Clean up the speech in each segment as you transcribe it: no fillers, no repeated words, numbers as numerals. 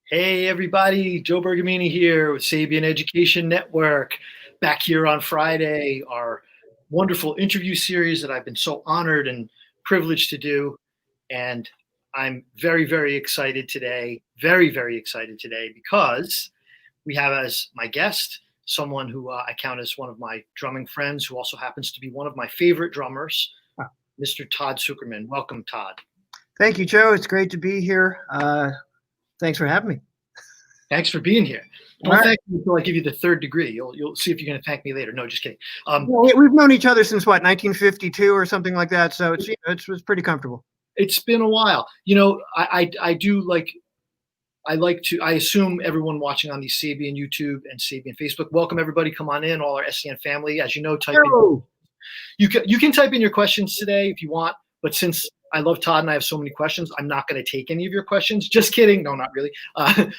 Hey everybody, Joe Bergamini here with Sabian Education Network. Back here on Friday, our wonderful interview series that I've been so honored and privileged to do. And I'm very, very excited today, very excited today because we have as my guest someone who I count as one of my drumming friends who also happens to be one of my favorite drummers, Mr. Todd Sucherman. Welcome, Todd. Thank you, Joe. It's great to be here. Thanks for having me. Thanks for being here. Don't thank me until I give you the third degree. You'll see if you're going to thank me later. No, just kidding. We've known each other since what, 1952 or something like that. So it's pretty comfortable. It's been a while. I assume everyone watching on the Sabian YouTube and Sabian Facebook. Welcome everybody. Come on in, all our SEN family. As you know, you can type in your questions today if you want. But since I love Todd and I have so many questions, I'm not going to take any of your questions. Just kidding. No, not really.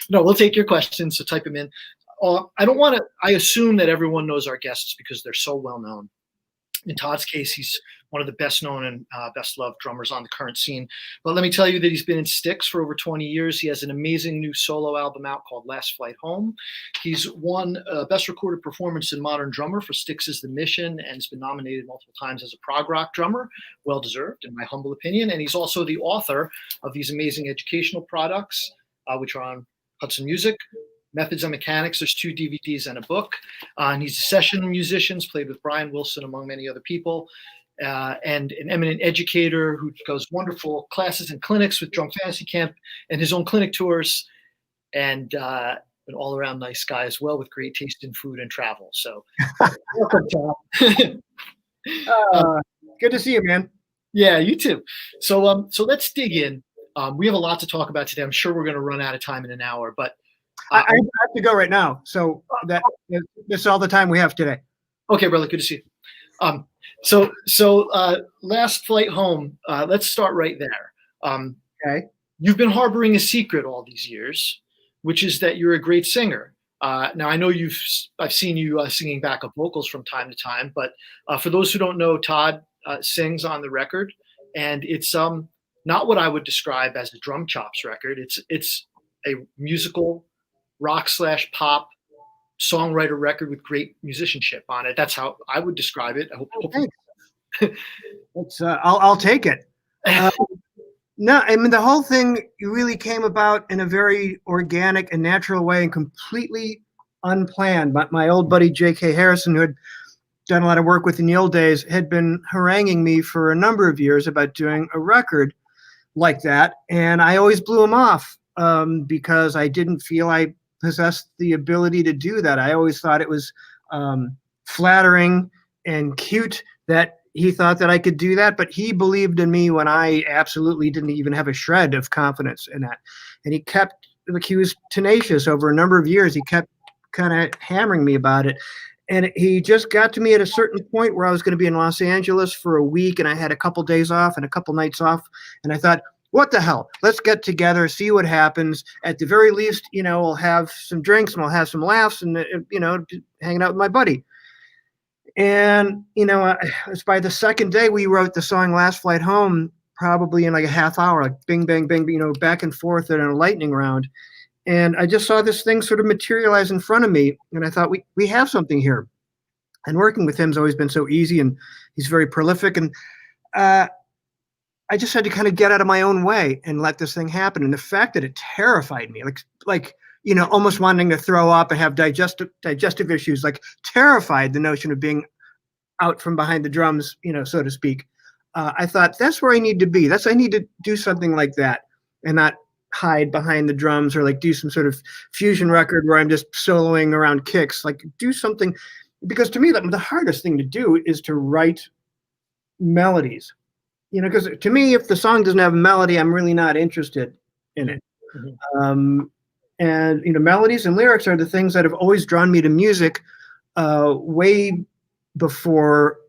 No, we'll take your questions. So type them in. I assume that everyone knows our guests because they're so well known. In Todd's case, he's one of the best known and best loved drummers on the current scene. But let me tell you that he's been in Styx for over 20 years. He has an amazing new solo album out called Last Flight Home. He's won Best Recorded Performance in Modern Drummer for Styx's The Mission and has been nominated multiple times as a prog rock drummer. Well deserved, in my humble opinion. And he's also the author of these amazing educational products, which are on Hudson Music. Methods and Mechanics. There's 2 DVDs and a book. And he's a session musician, played with Brian Wilson, among many other people, and an eminent educator who goes wonderful classes and clinics with Drum Fantasy Camp and his own clinic tours, and an all-around nice guy as well with great taste in food and travel. So welcome, Tom. Good to see you, man. Yeah, you too. So let's dig in. We have a lot to talk about today. I'm sure we're going to run out of time in an hour, but I have to go right now, so that's all the time we have today. Okay, brother, good to see you. So Last Flight Home. Let's start right there. Okay. You've been harboring a secret all these years, which is that you're a great singer. Now I know I've seen you singing backup vocals from time to time, but for those who don't know, Todd sings on the record, and it's not what I would describe as a drum chops record. It's a musical rock/pop songwriter record with great musicianship on it. That's how I would describe it. I hope. I'll take it. No, I mean the whole thing really came about in a very organic and natural way and completely unplanned. But my old buddy J.K. Harrison, who had done a lot of work with in the old days, had been haranguing me for a number of years about doing a record like that, and I always blew him off because I didn't feel I possessed the ability to do that. I always thought it was flattering and cute that he thought that I could do that, but he believed in me when I absolutely didn't even have a shred of confidence in that. And he was tenacious over a number of years. He kept kind of hammering me about it. And he just got to me at a certain point where I was going to be in Los Angeles for a week, and I had a couple days off and a couple nights off. And I thought, what the hell? Let's get together, see what happens. At the very least, we'll have some drinks and we'll have some laughs and, hanging out with my buddy. And, it's by the second day we wrote the song Last Flight Home, probably in like a half hour, like bing, bang, bang, back and forth in a lightning round. And I just saw this thing sort of materialize in front of me. And I thought, we have something here. And working with him's always been so easy, and he's very prolific. And I just had to kind of get out of my own way and let this thing happen. And the fact that it terrified me, like almost wanting to throw up and have digestive issues, like terrified the notion of being out from behind the drums, so to speak. I thought that's where I need to be. I need to do something like that and not hide behind the drums or like do some sort of fusion record where I'm just soloing around kicks, like do something, because to me, the hardest thing to do is to write melodies. Because to me, if the song doesn't have a melody, I'm really not interested in it. Mm-hmm. And melodies and lyrics are the things that have always drawn me to music, way before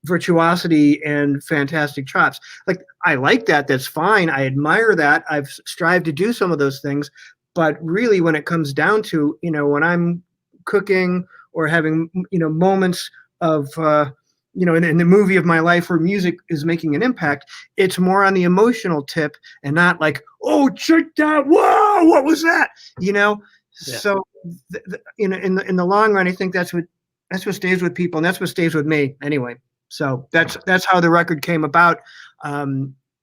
virtuosity and fantastic chops. Like, I like that. That's fine. I admire that. I've strived to do some of those things. But really, when it comes down to, when I'm cooking or having, moments of in the movie of my life where music is making an impact, it's more on the emotional tip and not like, oh, check that, whoa, whoa, what was that? You know, Yeah. so in the long run, I think that's what stays with people, and that's what stays with me anyway. So that's how the record came about.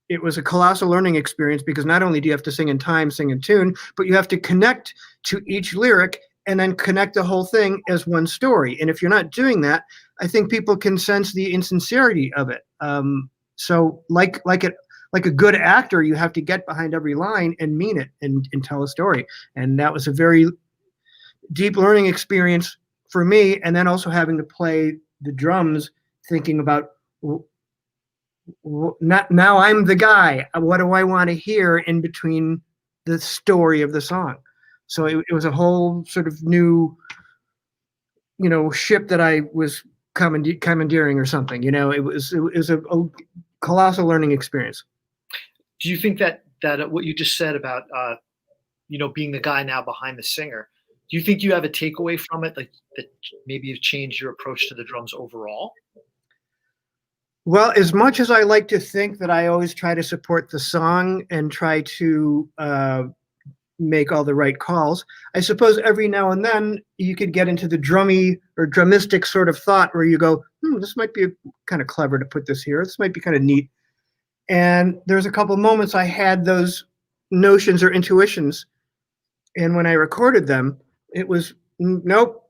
It was a colossal learning experience because not only do you have to sing in time, sing in tune, but you have to connect to each lyric and then connect the whole thing as one story. And if you're not doing that, I think people can sense the insincerity of it. So like a good actor, you have to get behind every line and mean it and tell a story. And that was a very deep learning experience for me. And then also having to play the drums, thinking about now I'm the guy. What do I want to hear in between the story of the song? So it was a whole sort of new, ship that I was commandeering or something. It was a colossal learning experience. Do you think that what you just said about being the guy now behind the singer, do you think you have a takeaway from it, like that maybe you've changed your approach to the drums overall? Well, as much as I like to think that I always try to support the song and try to make all the right calls, I suppose every now and then you could get into the drummy or drumistic sort of thought where you go, this might be kind of clever to put this here. This might be kind of neat. And there's a couple moments I had those notions or intuitions. And when I recorded them, it was, nope.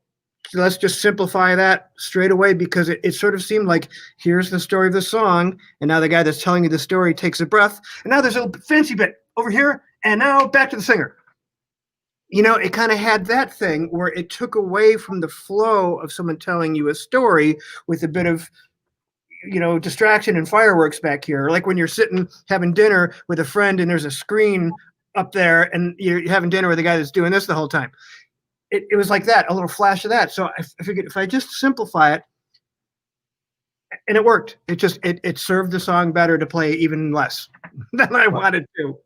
Let's just simplify that straight away, because it sort of seemed like, here's the story of the song, and now the guy that's telling you the story takes a breath, and now there's a fancy bit over here, and now back to the singer. It kind of had that thing where it took away from the flow of someone telling you a story with a bit of, distraction and fireworks back here. Like when you're sitting having dinner with a friend and there's a screen up there and you're having dinner with a guy that's doing this the whole time. It was like that, a little flash of that. So I figured if I just simplify it, and it worked. It served the song better to play even less than I wanted to.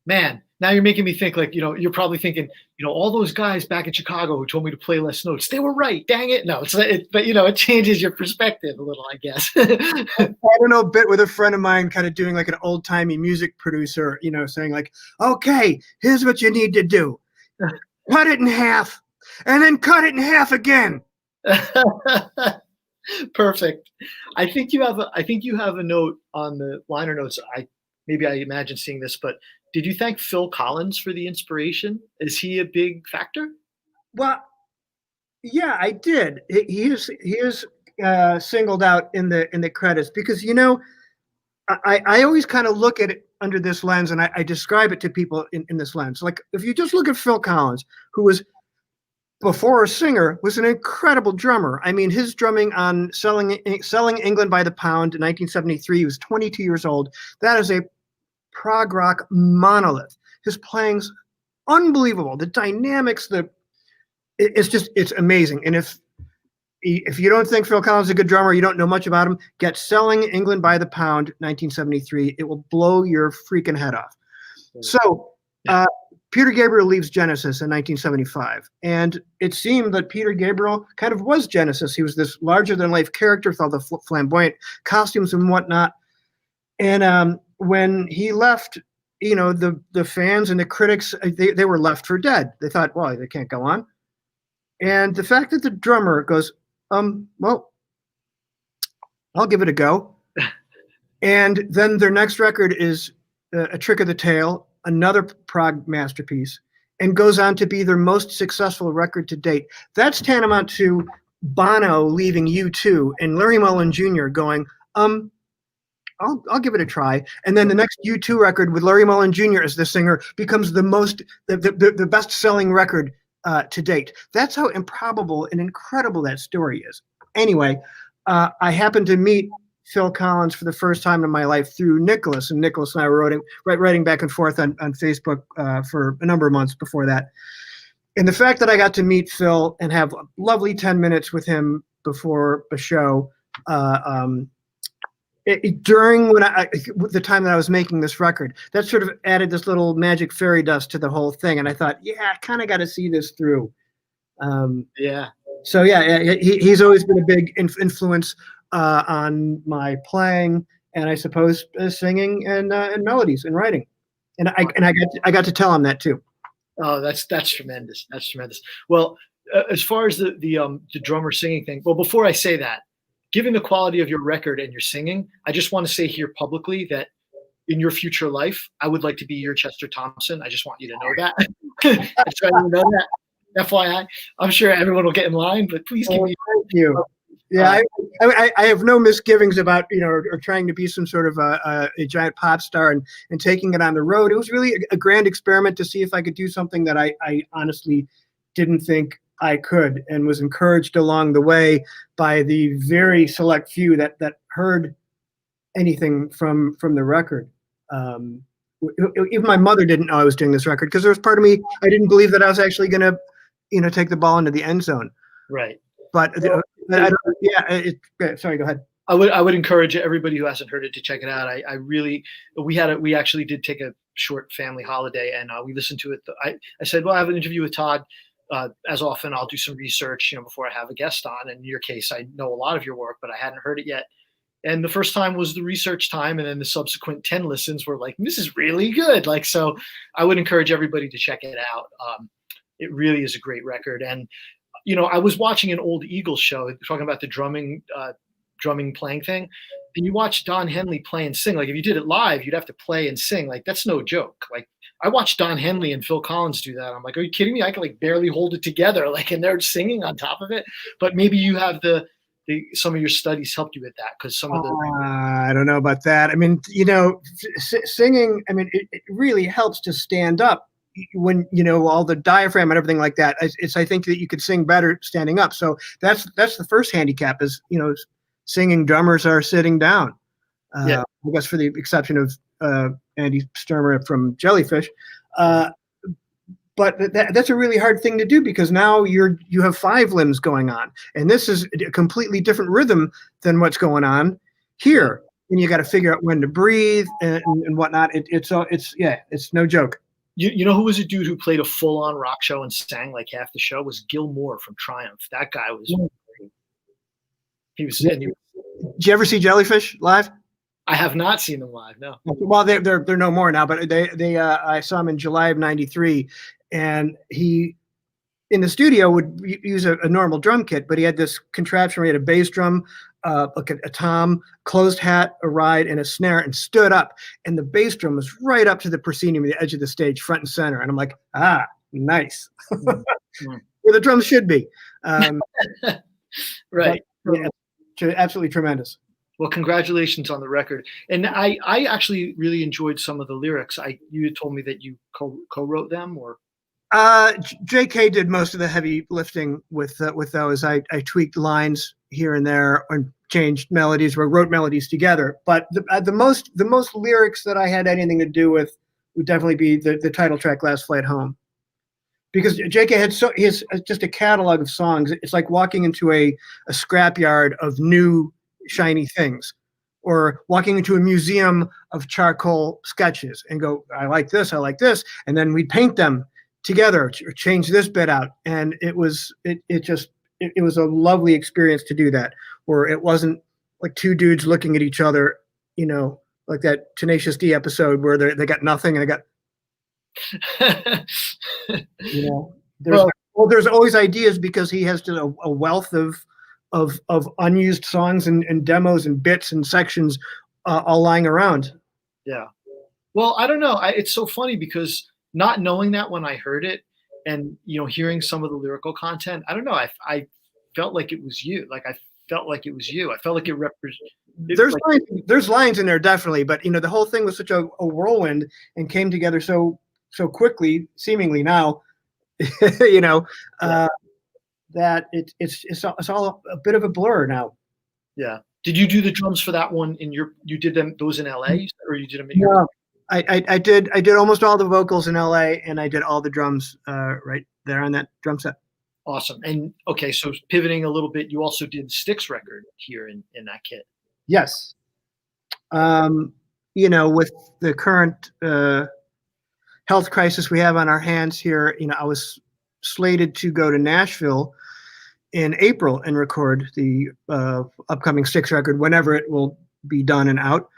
Man, now you're making me think, like, you're probably thinking, all those guys back in Chicago who told me to play less notes, they were right. Dang it. No, but it changes your perspective a little, I guess. I don't know, a bit with a friend of mine, kind of doing like an old timey music producer, saying like, okay, here's what you need to do. Cut it in half, and then cut it in half again. Perfect. I think you have a note on the liner notes. I imagine seeing this, but did you thank Phil Collins for the inspiration? Is he a big factor? Well, yeah, I did. He is singled out in the credits because I always kind of look at it under this lens, and I describe it to people in this lens. Like, if you just look at Phil Collins, who was, before a singer, was an incredible drummer. I mean, his drumming on Selling England by the Pound in 1973, he was 22 years old. That is a prog rock monolith. His playing's unbelievable. The dynamics, it's amazing. And if you don't think Phil Collins is a good drummer, you don't know much about him, get Selling England by the Pound, 1973. It will blow your freaking head off. So Peter Gabriel leaves Genesis in 1975. And it seemed that Peter Gabriel kind of was Genesis. He was this larger-than-life character with all the flamboyant costumes and whatnot. And when he left, the fans and the critics, they were left for dead. They thought, well, they can't go on. And the fact that the drummer goes, well, I'll give it a go. And then their next record is A Trick of the Tail, another prog masterpiece, and goes on to be their most successful record to date. That's tantamount to Bono leaving U2 and Larry Mullen Jr. going, I'll give it a try. And then the next U2 record with Larry Mullen Jr. as the singer becomes the best-selling record to date. That's how improbable and incredible that story is. Anyway, I happened to meet Phil Collins for the first time in my life through Nicholas, and Nicholas and I were writing back and forth on Facebook for a number of months before that. And the fact that I got to meet Phil and have a lovely 10 minutes with him before a show, during the time that I was making this record, that sort of added this little magic fairy dust to the whole thing. And I thought, yeah, I kind of got to see this through. Yeah. So yeah, he's always been a big influence on my playing, and I suppose singing and melodies and writing. And I got to tell him that too. Oh, that's tremendous. That's tremendous. Well, as far as the drummer singing thing, well, before I say that, given the quality of your record and your singing, I just want to say here publicly that in your future life, I would like to be your Chester Thompson. I just want you to know that. I just want you to know that. FYI, I'm sure everyone will get in line, but please give me. Thank you. Yeah, I have no misgivings about, or trying to be some sort of a giant pop star and taking it on the road. It was really a grand experiment to see if I could do something that I honestly didn't think I could, and was encouraged along the way by the very select few that heard anything from the record. Even my mother didn't know I was doing this record, because there was part of me, I didn't believe that I was actually going to, take the ball into the end zone. Right. But sorry, go ahead. I would encourage everybody who hasn't heard it to check it out. We actually did take a short family holiday, and we listened to it. I said, well, I have an interview with Todd. As often, I'll do some research, before I have a guest on. And in your case, I know a lot of your work, but I hadn't heard it yet. And the first time was the research time, and then the subsequent 10 listens were like, this is really good. So I would encourage everybody to check it out. It really is a great record. And I was watching an old Eagles show talking about the drumming playing thing, and you watch Don Henley play and sing. Like, if you did it live, you'd have to play and sing. Like, that's no joke. Like, I watched Don Henley and Phil Collins do that. I'm like, are you kidding me? I can barely hold it together. And they're singing on top of it. But maybe you have some of your studies helped you with that, because some of the. I don't know about that. I mean, singing. I mean, it really helps to stand up when all the diaphragm and everything like that. I think that you could sing better standing up. So that's the first handicap is singing drummers are sitting down. I guess for the exception of Andy Sturmer from Jellyfish. But that's a really hard thing to do, because now you have 5 limbs going on, and this is a completely different rhythm than what's going on here. And you got to figure out when to breathe and whatnot. It's no joke. You know who was a dude who played a full-on rock show and sang like half the show? Was Gil Moore from Triumph. That guy was. He was. Did you ever see Jellyfish live? I have not seen them live. No. Well, they're no more now, but I saw him in July of '93, and he in the studio would use a normal drum kit, but he had this contraption where he had a bass drum, like a tom, closed hat, a ride, and a snare, and stood up. And the bass drum was right up to the proscenium, the edge of the stage, front and center. And I'm like, nice. Where the drums should be. Right. Absolutely tremendous. Well, congratulations on the record. And I actually really enjoyed some of the lyrics. You had told me that you co-wrote them, or? JK did most of the heavy lifting with those. I tweaked lines here and there and changed melodies, or wrote melodies together. But the most lyrics that I had anything to do with would definitely be the title track, "Last Flight Home," because JK he has just a catalog of songs. It's like walking into a scrapyard of new shiny things, or walking into a museum of charcoal sketches and go, I like this, and then we'd paint them together, or change this bit out. And it was a lovely experience to do that, where it wasn't like two dudes looking at each other, like that Tenacious D episode where they got nothing and there's always ideas, because he has just a wealth of unused songs and demos and bits and sections all lying around. Yeah. Well, I don't know. It's so funny, because not knowing that when I heard it, and hearing some of the lyrical content, I don't know. I felt like it was you. I felt like it represented. There's lines in there, definitely, but the whole thing was such a whirlwind and came together so quickly, seemingly now, that it's all a bit of a blur now. Yeah. Did you do the drums for that one you did those in LA, or you did them in your? I did almost all the vocals in LA, and I did all the drums right there on that drum set. Awesome. And okay, so pivoting a little bit, you also did Styx record here in that kit. Yes. With the current health crisis we have on our hands here, I was slated to go to Nashville in April and record the upcoming Styx record, whenever it will be done and out.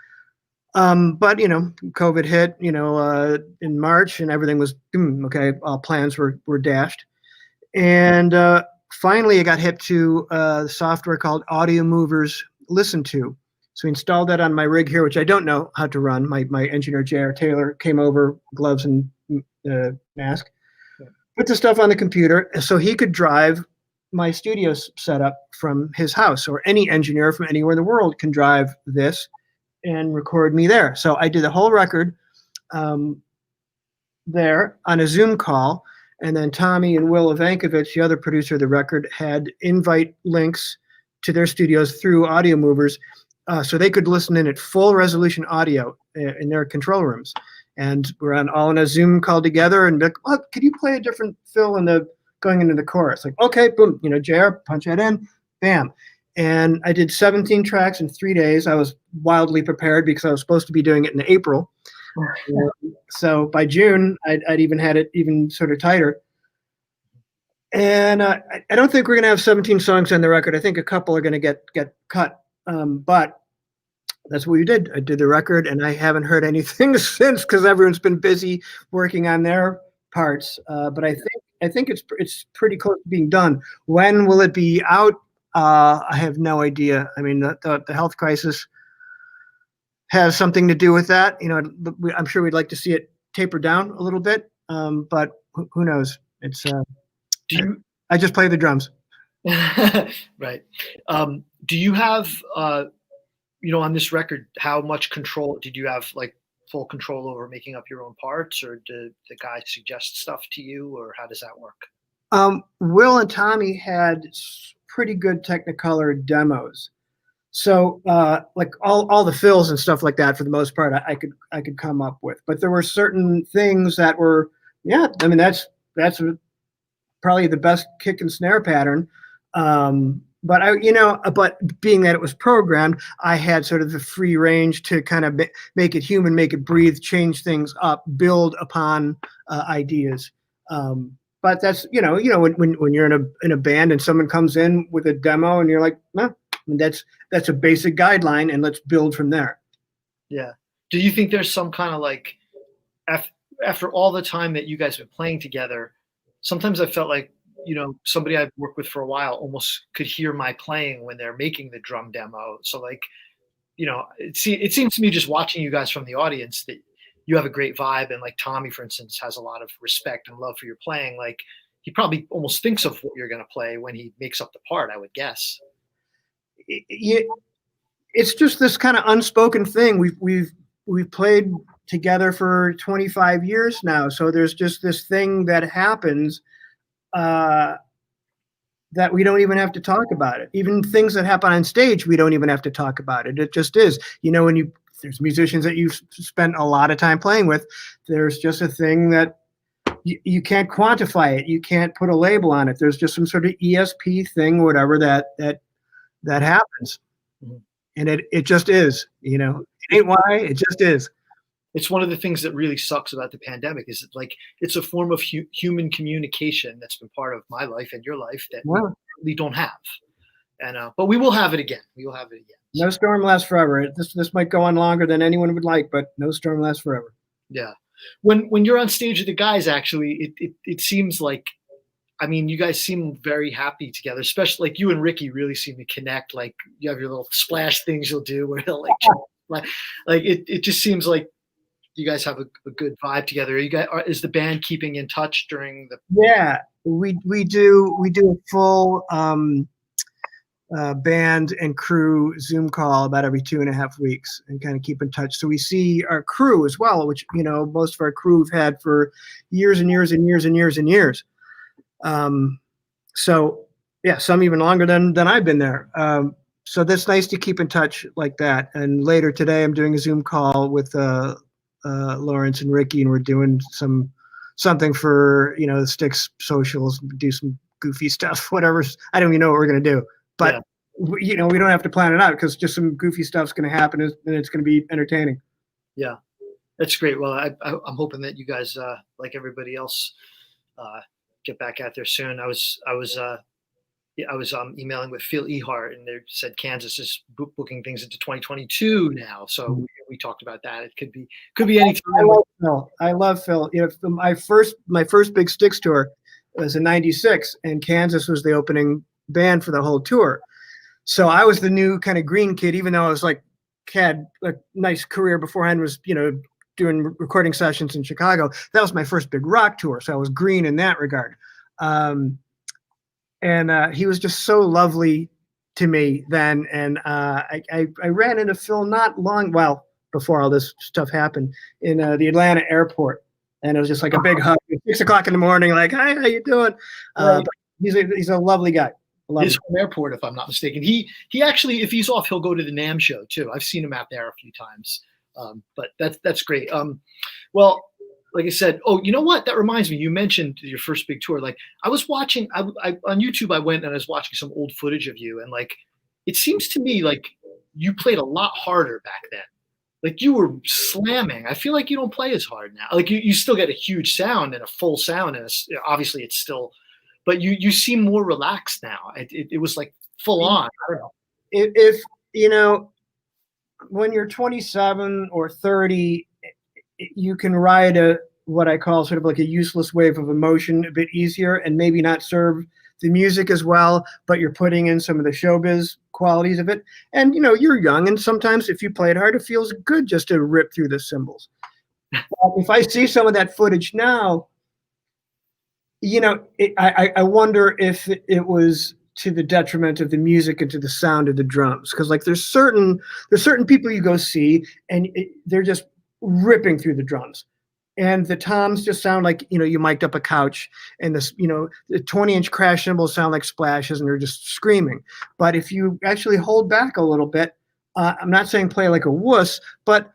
But COVID hit, in March, and everything was okay. All plans were dashed, and finally, I got hip to the software called Audio Movers Listen To. So we installed that on my rig here, which I don't know how to run. My engineer, J.R. Taylor, came over, gloves and mask, put the stuff on the computer so he could drive my studio setup from his house, or any engineer from anywhere in the world can drive this and record me there. So I did the whole record there on a Zoom call. And then Tommy and Will Ivankovich, the other producer of the record, had invite links to their studios through Audio Movers, so they could listen in at full resolution audio in their control rooms. And we're all in a Zoom call together, and like, oh, could you play a different fill going into the chorus? Like, okay, boom, JR, punch that in, bam. And I did 17 tracks in 3 days. I was wildly prepared because I was supposed to be doing it in April. So by June, I'd even had it even sort of tighter. And I don't think we're going to have 17 songs on the record. I think a couple are going to get cut. But that's what we did. I did the record, and I haven't heard anything since because everyone's been busy working on their parts. But I think it's pretty close to being done. When will it be out? I have no idea. I mean, the health crisis has something to do with that. I'm sure we'd like to see it taper down a little bit, but who knows? It's I just play the drums. Right. Do you have on this record, how much control did you have, like full control over making up your own parts, or did the guy suggest stuff to you, or how does that work? Will and Tommy had pretty good Technicolor demos. So like all the fills and stuff like that, for the most part, I could come up with. But there were certain things that were, I mean, that's probably the best kick and snare pattern. But being that it was programmed, I had sort of the free range to kind of make it human, make it breathe, change things up, build upon ideas. But that's when you're in a band and someone comes in with a demo and you're like, no. That's a basic guideline, and let's build from there. Yeah. Do you think there's some kind of like, after all the time that you guys have been playing together, sometimes I felt like, somebody I've worked with for a while almost could hear my playing when they're making the drum demo. So like, it seems to me, just watching you guys from the audience, that you have a great vibe. And like Tommy, for instance, has a lot of respect and love for your playing. Like, he probably almost thinks of what you're going to play when he makes up the part, I would guess. It's just this kind of unspoken thing. We've played together for 25 years now, so there's just this thing that happens that we don't even have to talk about it. Even things that happen on stage, we don't even have to talk about it. It just is. When there's musicians that you've spent a lot of time playing with, there's just a thing that you can't quantify it. You can't put a label on it. There's just some sort of ESP thing, whatever that happens. Mm-hmm. And it just is, it ain't why, it just is. It's one of the things that really sucks about the pandemic, is that, like, it's a form of human communication that's been part of my life and your life that we don't have. And but we will have it again. We will have it again. No storm lasts forever. This might go on longer than anyone would like, but no storm lasts forever. Yeah. When you're on stage with the guys, actually, it seems like, I mean, you guys seem very happy together, especially like you and Ricky really seem to connect. Like, you have your little splash things you'll do where he'll like it just seems like you guys have a good vibe together. Is the band keeping in touch during the? Yeah, we do a full band and crew Zoom call about every 2.5 weeks, and kind of keep in touch. So we see our crew as well, which most of our crew have had for years and years and years and years and years. So yeah, some even longer than I've been there. So that's nice to keep in touch like that. And later today, I'm doing a Zoom call with Lawrence and Ricky, and we're doing something for the Styx socials, do some goofy stuff, whatever. I don't even know what we're gonna do, but we don't have to plan it out, because just some goofy stuff's gonna happen, and it's gonna be entertaining. Yeah, that's great. Well, I'm hoping that you guys, like everybody else, get back out there soon. I was I was emailing with Phil Ehart, and they said Kansas is booking things into 2022 now. So we talked about that. It could be any time. I love Phil. You know, my first big Styx tour was in '96, and Kansas was the opening band for the whole tour. So I was the new kind of green kid, even though I was like had a nice career beforehand. Was doing recording sessions in Chicago. That was my first big rock tour, so I was green in that regard. And he was just so lovely to me then. And I ran into Phil not long, before all this stuff happened, in the Atlanta airport. And it was just like a big hug at 6 o'clock in the morning, like, hi, how you doing? He's a lovely guy. His home airport, if I'm not mistaken. He actually, if he's off, he'll go to the NAMM show too. I've seen him out there a few times. But that's great. Well, like I said, oh, you know what? That reminds me. You mentioned your first big tour. Like I was watching, I on YouTube. I went and I was watching some old footage of you, and like it seems to me like you played a lot harder back then. Like you were slamming. I feel like you don't play as hard now. Like you still get a huge sound and a full sound, and obviously it's still, but you seem more relaxed now. It was like full on. I don't know. If when you're 27 or 30, you can ride what I call sort of like a useless wave of emotion a bit easier, and maybe not serve the music as well, but you're putting in some of the showbiz qualities of it. And you're young, and sometimes if you play it hard, it feels good just to rip through the cymbals. If I see some of that footage now, I wonder if it was to the detriment of the music and to the sound of the drums, because like there's certain people you go see, and they're just ripping through the drums, and the toms just sound like you mic'd up a couch, and the 20-inch crash cymbals sound like splashes, and they're just screaming. But if you actually hold back a little bit, I'm not saying play like a wuss, but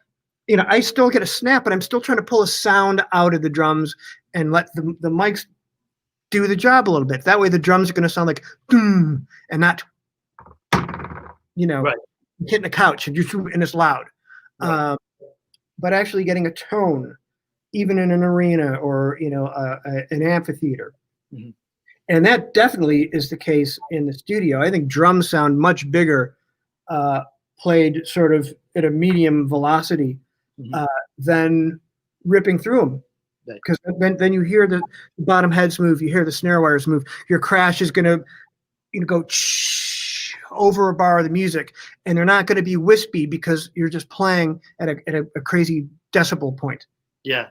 I still get a snap, but I'm still trying to pull a sound out of the drums and let the mics do the job a little bit. That way the drums are going to sound like and not right. hitting a couch and it's loud. Right. But actually getting a tone, even in an arena or an amphitheater. Mm-hmm. And that definitely is the case in the studio. I think drums sound much bigger played sort of at a medium velocity than ripping through them. Because then you hear the bottom heads move, you hear the snare wires move. Your crash is going to go over a bar of the music, and they're not going to be wispy because you're just playing at a crazy decibel point. Yeah.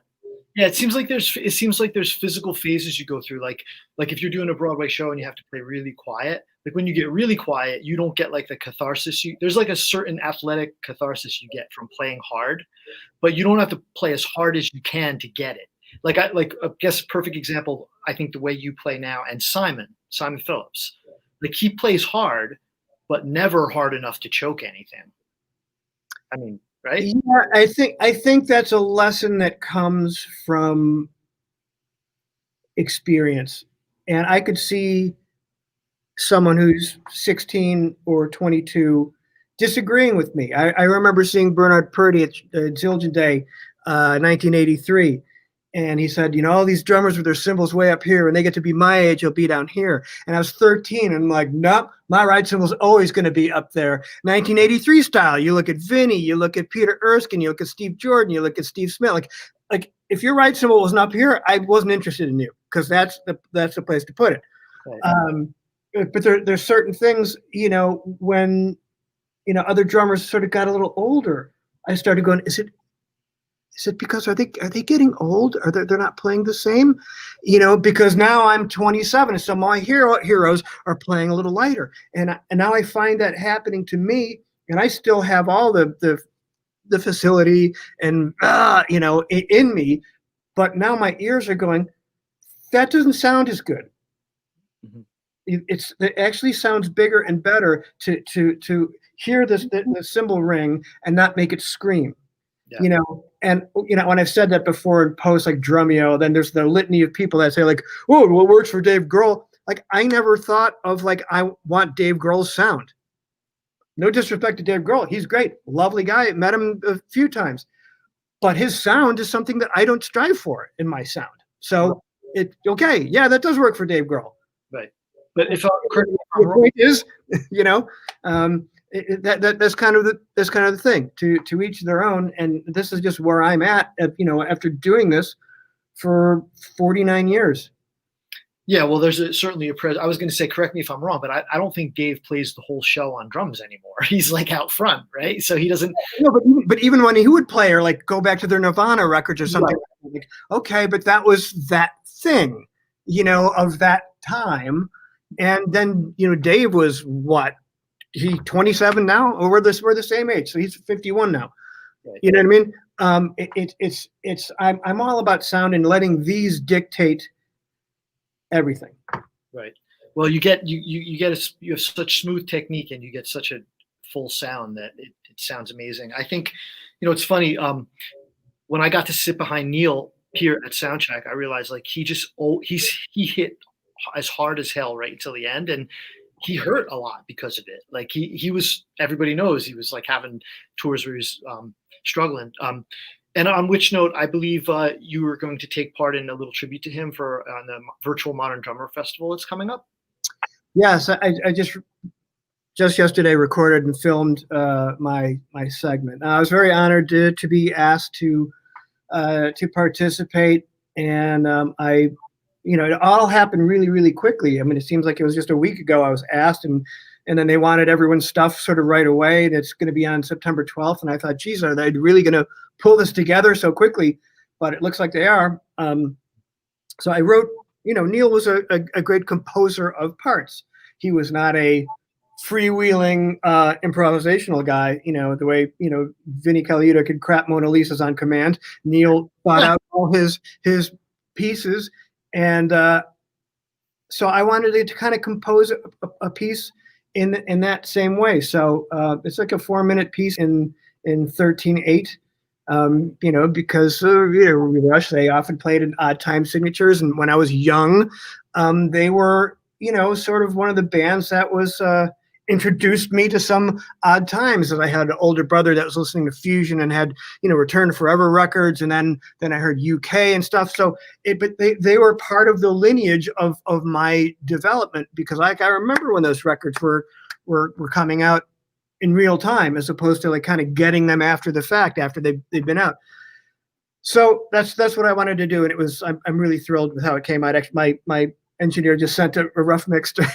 It seems like there's physical phases you go through. Like if you're doing a Broadway show and you have to play really quiet, like when you get really quiet, you don't get like the catharsis. There's like a certain athletic catharsis you get from playing hard, but you don't have to play as hard as you can to get it. Like I guess a perfect example, I think the way you play now, and Simon Phillips, like he plays hard, but never hard enough to choke anything. I mean, right? Yeah, I think that's a lesson that comes from experience. And I could see someone who's 16 or 22 disagreeing with me. I remember seeing Bernard Purdy at Zildjian Day, 1983. And he said, all these drummers with their cymbals way up here, when they get to be my age, they'll be down here. And I was 13, and I'm like, nope, my ride cymbal's always going to be up there. 1983 style. You look at Vinny, you look at Peter Erskine, you look at Steve Jordan, you look at Steve Smith. Like if your ride cymbal wasn't up here, I wasn't interested in you, because that's the place to put it. Right. But there's certain things, when other drummers sort of got a little older, I started going, is it because are they getting old? Are they're not playing the same? Because now I'm 27, and so my heroes are playing a little lighter, and now I find that happening to me, and I still have all the facility and in me, but now my ears are going, that doesn't sound as good. Mm-hmm. It actually sounds bigger and better to hear the cymbal ring and not make it scream. Yeah. And when I've said that before in posts like Drumeo, then there's the litany of people that say like, "Oh, what works for Dave Grohl?" Like I never thought of like I want Dave Grohl's sound. No disrespect to Dave Grohl, he's great, lovely guy. Met him a few times, but his sound is something that I don't strive for in my sound. So that does work for Dave Grohl. Right. But if correct me if I'm the wrong. point is, you know, that's kind of the thing. To each their own. And this is just where I'm at. You know, after doing this for 49 years. Yeah, well, there's certainly a I was going to say, correct me if I'm wrong, but I don't think Dave plays the whole show on drums anymore. He's like out front, right? So he doesn't. No, but even when he would play or like go back to their Nirvana records or something, Right. like, okay, but that was that thing, you know, of that time. And then, you know, Dave was what? He 27 now, or we're the same age, so he's 51 now. Right. You know what I mean? I'm all about sound and letting these dictate everything. Right. Well, you have such smooth technique and you get such a full sound that it sounds amazing. I think, you know, it's funny. When I got to sit behind Neil Peart at Soundcheck, I realized like he hit as hard as hell right until the end, and he hurt a lot because of it. Like he was, everybody knows he was like having tours where he was struggling. And on which note, I believe you were going to take part in a little tribute to him for on the virtual Modern Drummer Festival that's coming up. Yes, I just yesterday recorded and filmed my segment. I was very honored to be asked to participate, and you know, it all happened really quickly. I mean, it seems like it was just a week ago I was asked, and then they wanted everyone's stuff sort of right away. And it's going to be on September 12th, and I thought, geez, are they really going to pull this together so quickly? But it looks like they are. So I wrote, you know, Neil was a great composer of parts. He was not a freewheeling improvisational guy, you know, the way, you know, Vinnie Colaiuta could crap Mona Lisas on command. Neil thought out all his pieces, and so I wanted to kind of compose a piece in that same way. So it's like a 4-minute piece in 13/8. You know, because you know, Rush, they often played in odd time signatures, and when I was young, they were, you know, sort of one of the bands that was introduced me to some odd times. As I had an older brother that was listening to fusion and had, you know, Return Forever records, and then I heard UK and stuff. So but they were part of the lineage of my development, because like I remember when those records were coming out in real time, as opposed to like kind of getting them after the fact, after they've been out. So that's what I wanted to do, and it was I'm really thrilled with how it came out. Actually, my engineer just sent a rough mix to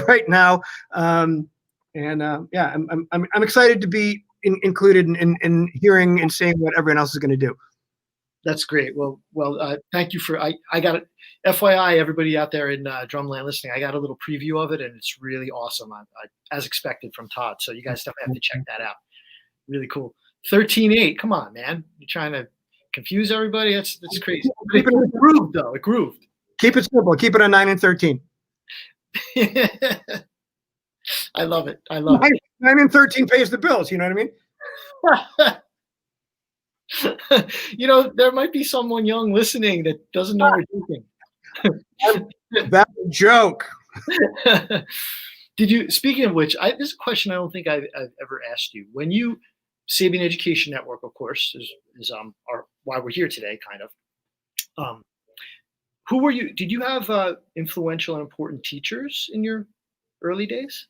right now. Yeah, I'm excited to be included in hearing and seeing what everyone else is going to do. That's great. Well, thank you for. I got it. FYI, everybody out there in Drumland listening, I got a little preview of it, and it's really awesome. As expected from Todd. So you guys definitely have to check that out. Really cool. 13/8. Come on, man. You're trying to confuse everybody. That's crazy. But it grooved though. It grooved. Keep it simple. Keep it on 9 and 13. I love it. I love it. 9 and 13 pays the bills. You know what I mean? You know, there might be someone young listening that doesn't know what you're thinking. That's a joke. Did you? Speaking of which, this is a question I don't think I've ever asked you. When you Sabian Education Network, of course, is why we're here today, kind of. Who were you? Did you have influential and important teachers in your early days?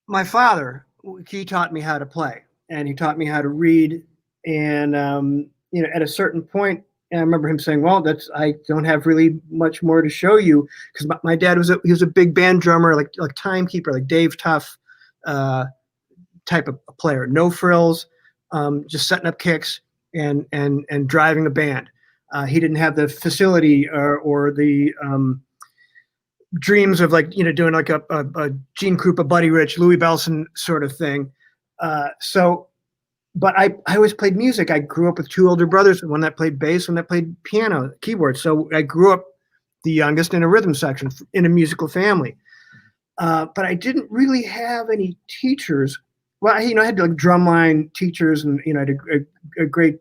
My father, he taught me how to play, and he taught me how to read. And you know, at a certain point, I remember him saying, "Well, I don't have really much more to show you," because my dad was a big band drummer, like timekeeper, like Dave Tough type of player. No frills, just setting up kicks and driving the band. He didn't have the facility or the dreams of, like, you know, doing like a Gene Krupa, Buddy Rich, Louis Bellson sort of thing. But I always played music. I grew up with 2 older brothers, one that played bass, one that played piano, keyboard. So I grew up the youngest in a rhythm section in a musical family. But I didn't really have any teachers. Well, you know, I had like drumline teachers, and, you know, I had a great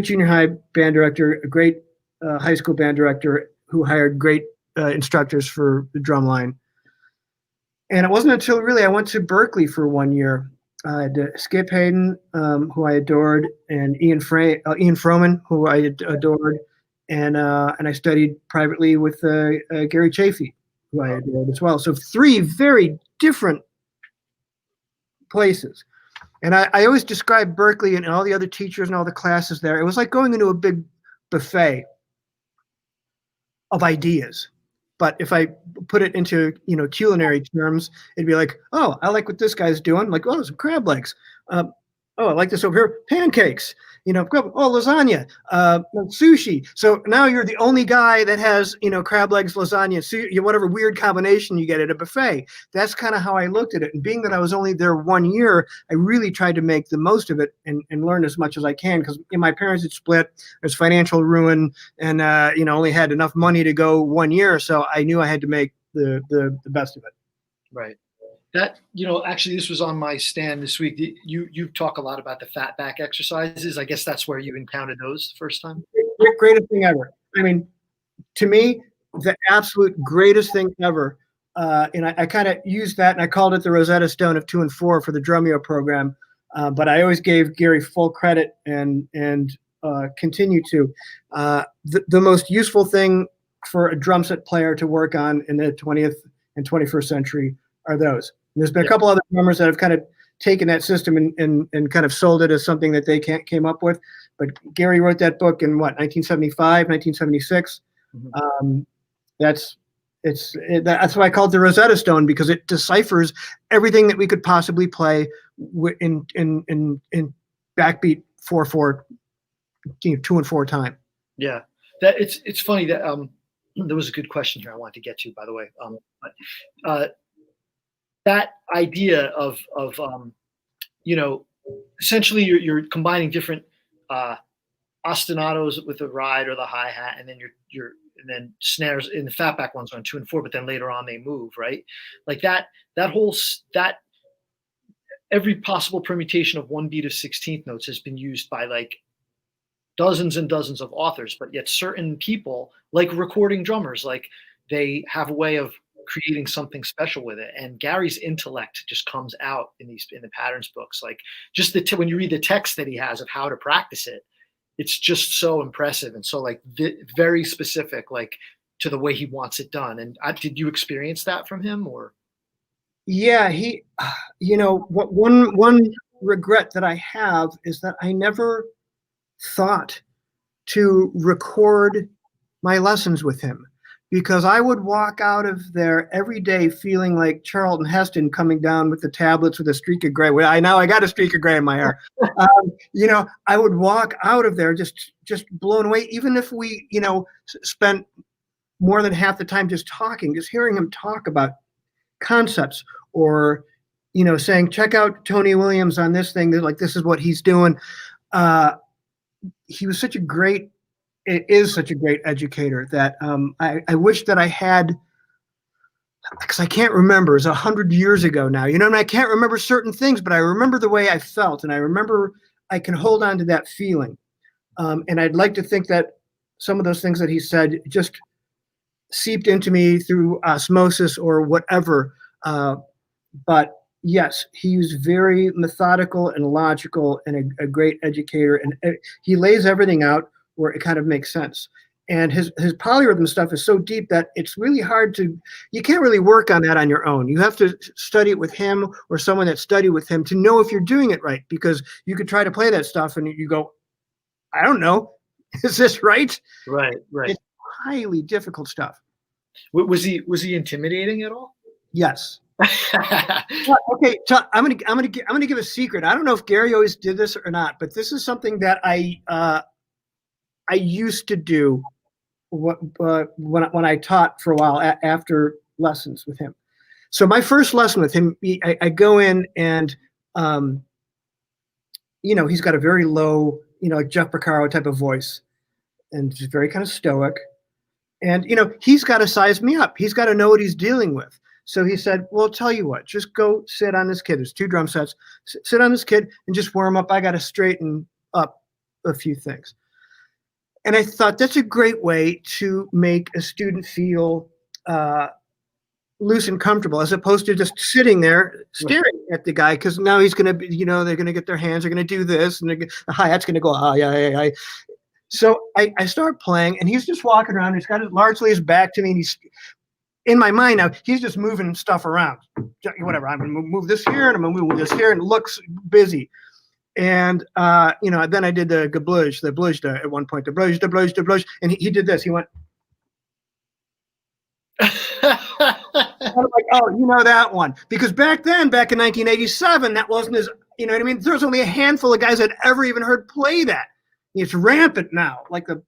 junior high band director, a great high school band director who hired great instructors for the drumline. And it wasn't until really I went to Berkeley for 1 year. I had Skip Hayden, who I adored, and Ian Froman, who I adored, and I studied privately with Gary Chafee, who I adored as well. So 3 very different places. And I always describe Berkeley and all the other teachers and all the classes there. It was like going into a big buffet of ideas. But if I put it into, culinary terms, it'd be like, oh, I like what this guy's doing. Like, oh, some crab legs. Oh, I like this over here. Pancakes. Lasagna, sushi. So now you're the only guy that has, crab legs, lasagna, whatever weird combination you get at a buffet. That's kind of how I looked at it. And being that I was only there 1 year, I really tried to make the most of it and learn as much as I can, because my parents had split. There's financial ruin, and only had enough money to go 1 year. So I knew I had to make the best of it. Right. That, actually, this was on my stand this week. You talk a lot about the fat back exercises. I guess that's where you encountered those the first time. Greatest thing ever. I mean, to me, the absolute greatest thing ever. And I kind of used that, and I called it the Rosetta Stone of 2 and 4 for the Drumeo program. But I always gave Gary full credit and continue to. The most useful thing for a drum set player to work on in the 20th and 21st century are those. And there's been a couple other drummers that have kind of taken that system and kind of sold it as something that they came up with. But Gary wrote that book in 1975, 1976. Mm-hmm. That's why I called it the Rosetta Stone, because it deciphers everything that we could possibly play in backbeat 4/4, 2 and 4 time. Yeah, that it's funny that there was a good question here I wanted to get to, by the way. That idea of essentially you're combining different ostinatos with the ride or the hi-hat, and then and then snares in the fatback ones on 2 and 4, but then later on they move, right? Like that every possible permutation of 1 beat of 16th notes has been used by like dozens and dozens of authors, but yet certain people, like recording drummers, like they have a way of creating something special with it. And Gary's intellect just comes out in the patterns books. Like just when you read the text that he has of how to practice it, it's just so impressive and so like very specific, like to the way he wants it done. And did you experience that from him, or? Yeah, one regret that I have is that I never thought to record my lessons with him, because I would walk out of there every day feeling like Charlton Heston coming down with the tablets with a streak of gray. I got a streak of gray in my hair. I would walk out of there just blown away, even if we, spent more than half the time just talking, just hearing him talk about concepts, or, saying, check out Tony Williams on this thing. Like, this is what he's doing. He was such a great educator that I wish that I had, because I can't remember. It's 100 years ago now, and I can't remember certain things, but I remember the way I felt, and I remember I can hold on to that feeling. And I'd like to think that some of those things that he said just seeped into me through osmosis or whatever. But yes, he was very methodical and logical and a great educator, and he lays everything out where it kind of makes sense. And his polyrhythm stuff is so deep that it's really hard you can't really work on that on your own. You have to study it with him or someone that studied with him to know if you're doing it right, because you could try to play that stuff and you go, I don't know, is this right? Right. It's highly difficult stuff. Was he intimidating at all? Yes. Okay, so I'm gonna give a secret. I don't know if Gary always did this or not, but this is something that I used to do when I taught for a while after lessons with him. So my first lesson with him, I go in and he's got a very low, like Jeff Porcaro type of voice, and just very kind of stoic. And he's got to size me up. He's got to know what he's dealing with. So he said, well, tell you what, just go sit on this kid. There's 2 drum sets. Sit on this kid and just warm up. I got to straighten up a few things. And I thought that's a great way to make a student feel loose and comfortable, as opposed to just sitting there staring at the guy, because now he's going to be, they're going to get their hands, they're going to do this, and the hi-hat's going to go, ah, yeah. So I start playing, and he's just walking around. He's got largely his back to me, and he's in my mind now. He's just moving stuff around. Whatever. I'm gonna move this here, and I'm gonna move this here, and looks busy. And then I did the blues at one point, the blues, and he did this. He went. I'm like, oh, you know that one, because back in 1987, that wasn't as, you know what I mean. There's only a handful of guys that ever even heard play that. It's rampant now, like a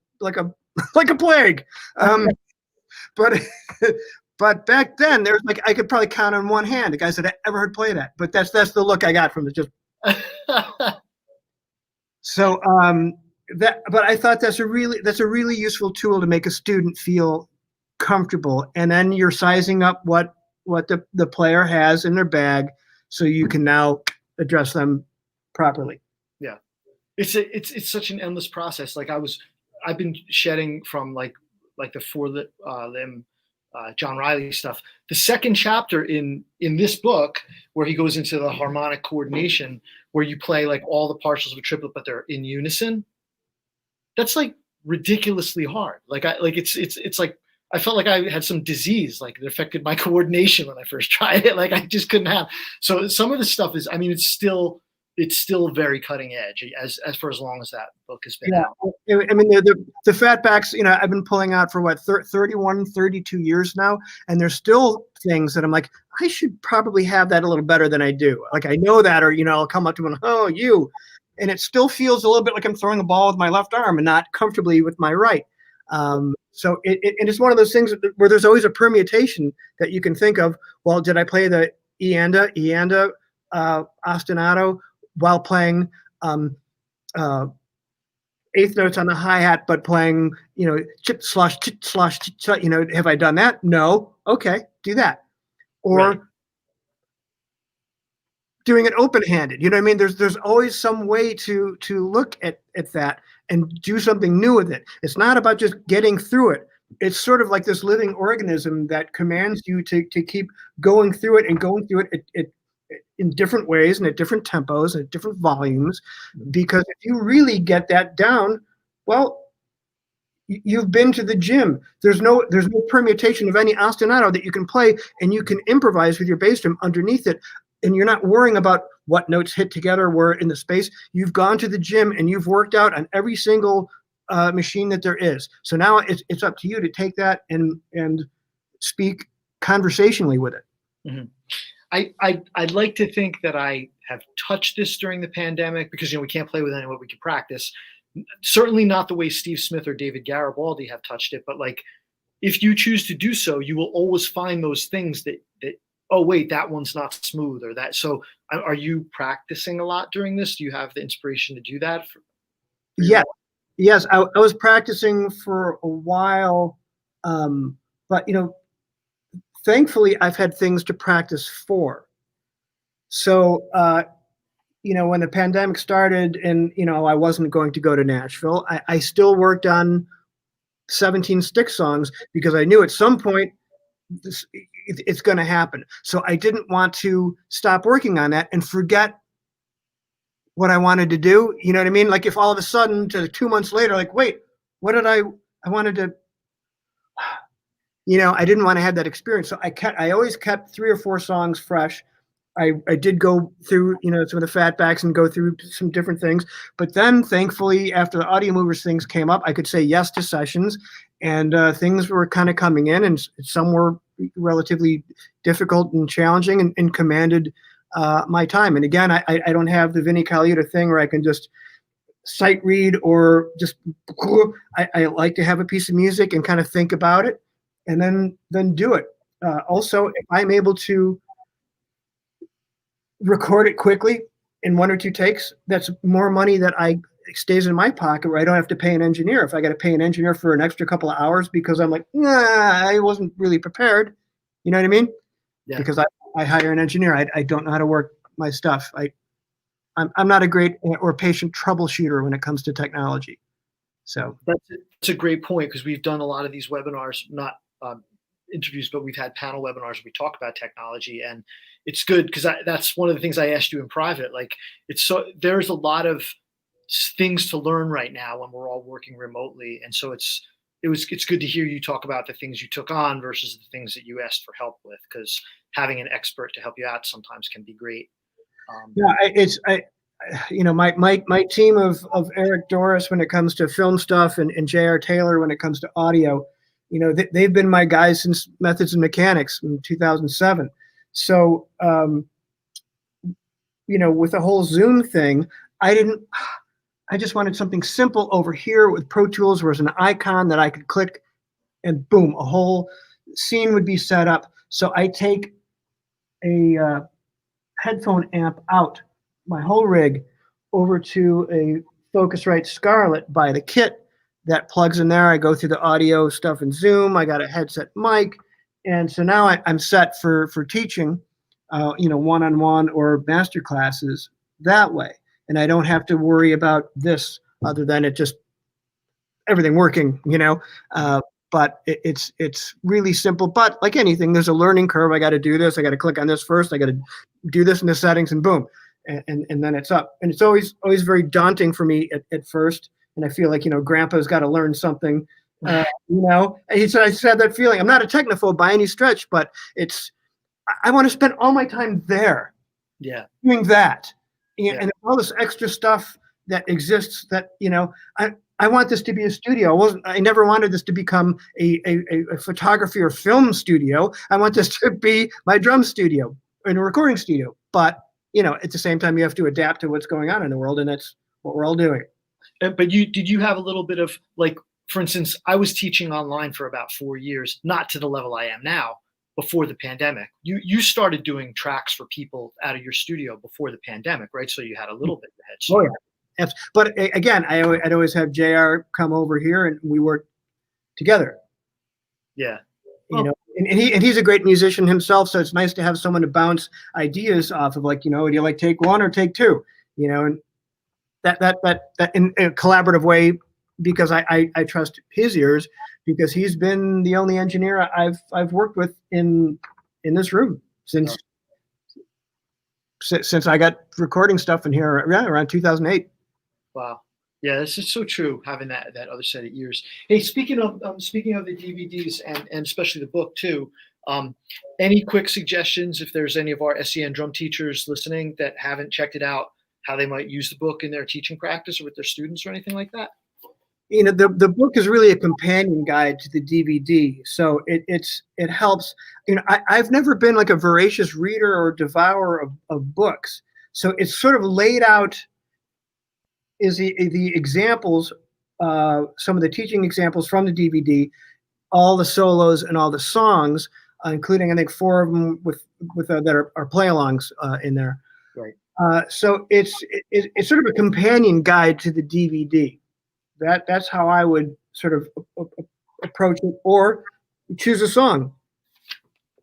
plague. But but back then, there's like, I could probably count on one hand the guys that I ever heard play that. But that's the look I got from it. Just so but I thought that's a really useful tool to make a student feel comfortable, and then you're sizing up what the player has in their bag, so you can now address them properly. Yeah, it's such an endless process. Like I've been shedding from like the four limb John Riley stuff. The second chapter in this book, where he goes into the harmonic coordination, where you play like all the partials of a triplet, but they're in unison. That's like ridiculously hard. Like it's like I felt like I had some disease, like it affected my coordination when I first tried it. Like I just couldn't have. So some of the stuff is, I mean, it's still very cutting edge as for as long as that book has been out. I mean, the fatbacks, you know, I've been pulling out for what, 31, 32 years now, and there's still things that I'm like, I should probably have that a little better than I do. Like I know that, or, you know, I'll come up to him, oh, you, and it still feels a little bit like I'm throwing a ball with my left arm and not comfortably with my right. So it's one of those things where there's always a permutation that you can think of. Well, did I play the eanda ostinato while playing eighth notes on the hi-hat, but playing, you know, chip slosh, you know, have I done that? No. Okay, do that. Or right. Doing it open-handed. You know what I mean? There's always some way to look at that and do something new with it. It's not about just getting through it. It's sort of like this living organism that commands you to keep going through it and going through it in different ways and at different tempos and at different volumes. Because if you really get that down, well, you've been to the gym. There's no permutation of any ostinato that you can play, and you can improvise with your bass drum underneath it. And you're not worrying about what notes hit together where in the space. You've gone to the gym and you've worked out on every single machine that there is. So now it's up to you to take that and speak conversationally with it. Mm-hmm. I'd like to think that I have touched this during the pandemic, because, you know, we can't play with anyone we can practice. Certainly not the way Steve Smith or David Garibaldi have touched it, but like if you choose to do so, you will always find those things that oh wait, that one's not smooth, or that. So are you practicing a lot during this? Do you have the inspiration to do that? Yes, I was practicing for a while, but, you know, thankfully I've had things to practice for. So, you know, when the pandemic started and, you know, I wasn't going to go to Nashville, I still worked on 17 stick songs, because I knew at some point it's going to happen. So I didn't want to stop working on that and forget what I wanted to do. You know what I mean? Like if all of a sudden to 2 months later, like, wait, what did I wanted to, you know, I didn't want to have that experience. So I always kept 3 or 4 songs fresh. I did go through, you know, some of the fatbacks and go through some different things. But then thankfully, after the Audio Movers things came up, I could say yes to sessions, and things were kind of coming in, and some were relatively difficult and challenging and commanded my time. And again, I don't have the Vinnie Colaiuta thing where I can just sight read or just, I like to have a piece of music and kind of think about it and then do it. Also, if I'm able to record it quickly in 1 or 2 takes, that's more money that stays in my pocket, where I don't have to pay an engineer. If I got to pay an engineer for an extra couple of hours because I'm like, nah, I wasn't really prepared. You know what I mean? Yeah. Because I hire an engineer. I don't know how to work my stuff. I'm not a great or patient troubleshooter when it comes to technology. So that's a great point, because we've done a lot of these webinars, not interviews, but we've had panel webinars where we talk about technology, and it's good because that's one of the things I asked you in private. Like there's a lot of things to learn right now when we're all working remotely. And so it's good to hear you talk about the things you took on versus the things that you asked for help with, because having an expert to help you out sometimes can be great. My team of Eric Doris when it comes to film stuff, and J.R. Taylor when it comes to audio, they've been my guys since Methods and Mechanics in 2007. So, with the whole Zoom thing, I just wanted something simple over here with Pro Tools, where there's an icon that I could click and boom, a whole scene would be set up. So I take a headphone amp out, my whole rig, over to a Focusrite Scarlett, buy the kit that plugs in there. I go through the audio stuff in Zoom. I got a headset mic. And so now I'm set for teaching, one-on-one or master classes that way. And I don't have to worry about this other than it just everything working, but it's really simple. But like anything, there's a learning curve. I got to do this. I got to click on this first. I got to do this in the settings, and boom, and then it's up. And it's always very daunting for me at first. And I feel like Grandpa's got to learn something. I said that feeling. I'm not a technophobe by any stretch, but I want to spend all my time there. Yeah, doing that, and all this extra stuff that exists. That I want this to be a studio. I never wanted this to become a photography or film studio. I want this to be my drum studio and a recording studio. But, at the same time, you have to adapt to what's going on in the world, and that's what we're all doing. But did you have a little bit of, like, for instance, I was teaching online for about 4 years, not to the level I am now, before the pandemic. You started doing tracks for people out of your studio before the pandemic, right? So you had a little bit of a head start. Oh, yeah. But again, I'd always have JR come over here and we work together. Yeah. And he's a great musician himself, so it's nice to have someone to bounce ideas off of, like, do you like take one or take two? And that in a collaborative way, because I trust his ears, because he's been the only engineer I've worked with in this room since I got recording stuff in here around 2008. Wow. Yeah, this is so true, having that other set of ears. Hey, speaking of the DVDs and especially the book too, any quick suggestions if there's any of our SEN drum teachers listening that haven't checked it out, how they might use the book in their teaching practice or with their students or anything like that? The book is really a companion guide to the DVD, so it helps. I've never been like a voracious reader or devourer of books, so it's sort of laid out is the examples, some of the teaching examples from the DVD, all the solos and all the songs, including I think 4 of them with that are play-alongs in there. Right. So it's sort of a companion guide to the DVD. That's how I would sort of approach it, or choose a song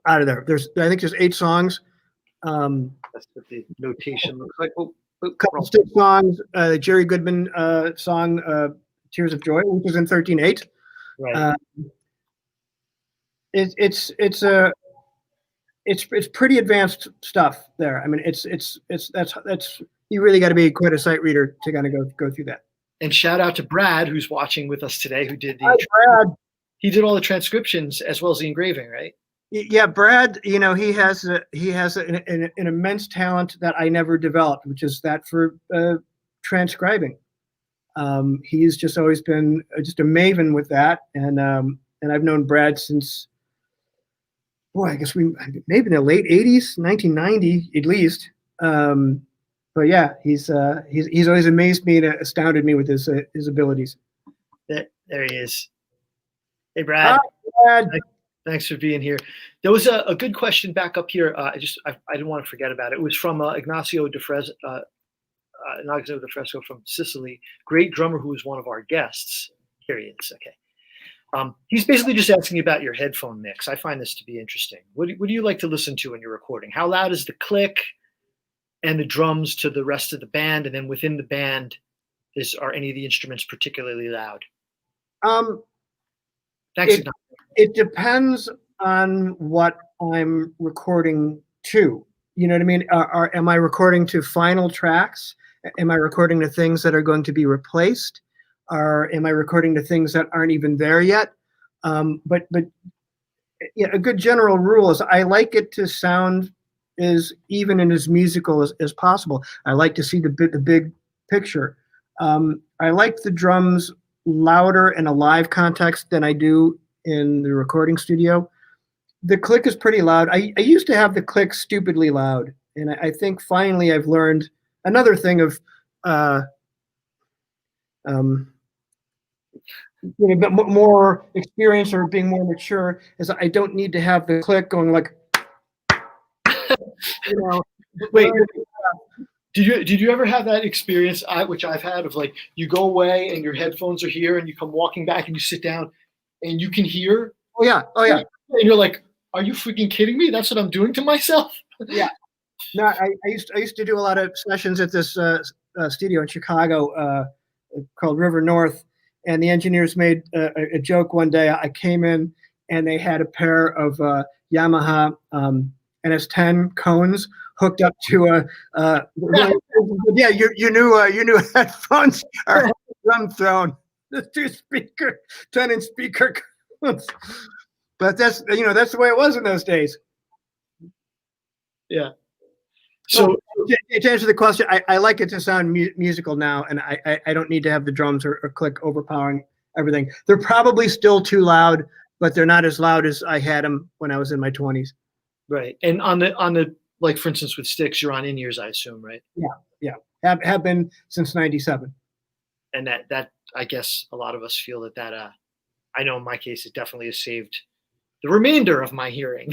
out of there. I think there's 8 songs. That's what the notation looks like. Couple stick songs, Jerry Goodman song, "Tears of Joy," which is in 13/8. Right. It's pretty advanced stuff there. I mean, that's you really got to be quite a sight reader to kind of go through that. And shout out to Brad, who's watching with us today, who did Hi, Brad. He did all the transcriptions as well as the engraving, right? Yeah, Brad, he has an immense talent that I never developed, which is that for transcribing. He's just always been just a maven with that, and I've known Brad since, I guess maybe in the late 80s, 1990 at least. But yeah, he's always amazed me and astounded me with his abilities. There he is. Hey, Brad. Hi, Brad. Thanks for being here. There was a good question back up here. I didn't want to forget about it. It was from Ignacio de Fresco from Sicily, great drummer who was one of our guests. Here he is. Okay. He's basically just asking about your headphone mix. I find this to be interesting. What do you like to listen to when you're recording? How loud is the click and the drums to the rest of the band? And then within the band, are any of the instruments particularly loud? Thanks. It depends on what I'm recording to. You know what I mean? Am I recording to final tracks Am I recording the things that are going to be replaced? Or am I recording the things that aren't even there yet? But yeah, a good general rule is I like it to sound as even and as musical as possible. I like to see the big picture. I like the drums louder in a live context than I do in the recording studio. The click is pretty loud. I used to have the click stupidly loud, and I think finally I've learned another thing of more experience or being more mature is I don't need to have the click going like, Wait, did you ever have that experience, which I've had, of like you go away and your headphones are here and you come walking back and you sit down and you can hear? Oh yeah. And you're like, are you freaking kidding me? That's what I'm doing to myself. Yeah. No, I used to do a lot of sessions at this studio in Chicago called River North, and the engineers made a joke one day. I came in and they had a pair of Yamaha NS10 cones hooked up to a yeah, you knew headphones are drum thrown. The 10-inch speaker cones. But that's the way it was in those days. Yeah. So to answer the question, I like it to sound musical now, and I don't need to have the drums or click overpowering everything. They're probably still too loud, but they're not as loud as I had them when I was in my 20s. Right. And on the like, for instance, with sticks, you're on in-ears, I assume, right? Yeah. Have been since '97. And that I guess a lot of us feel that I know in my case it definitely has saved the remainder of my hearing.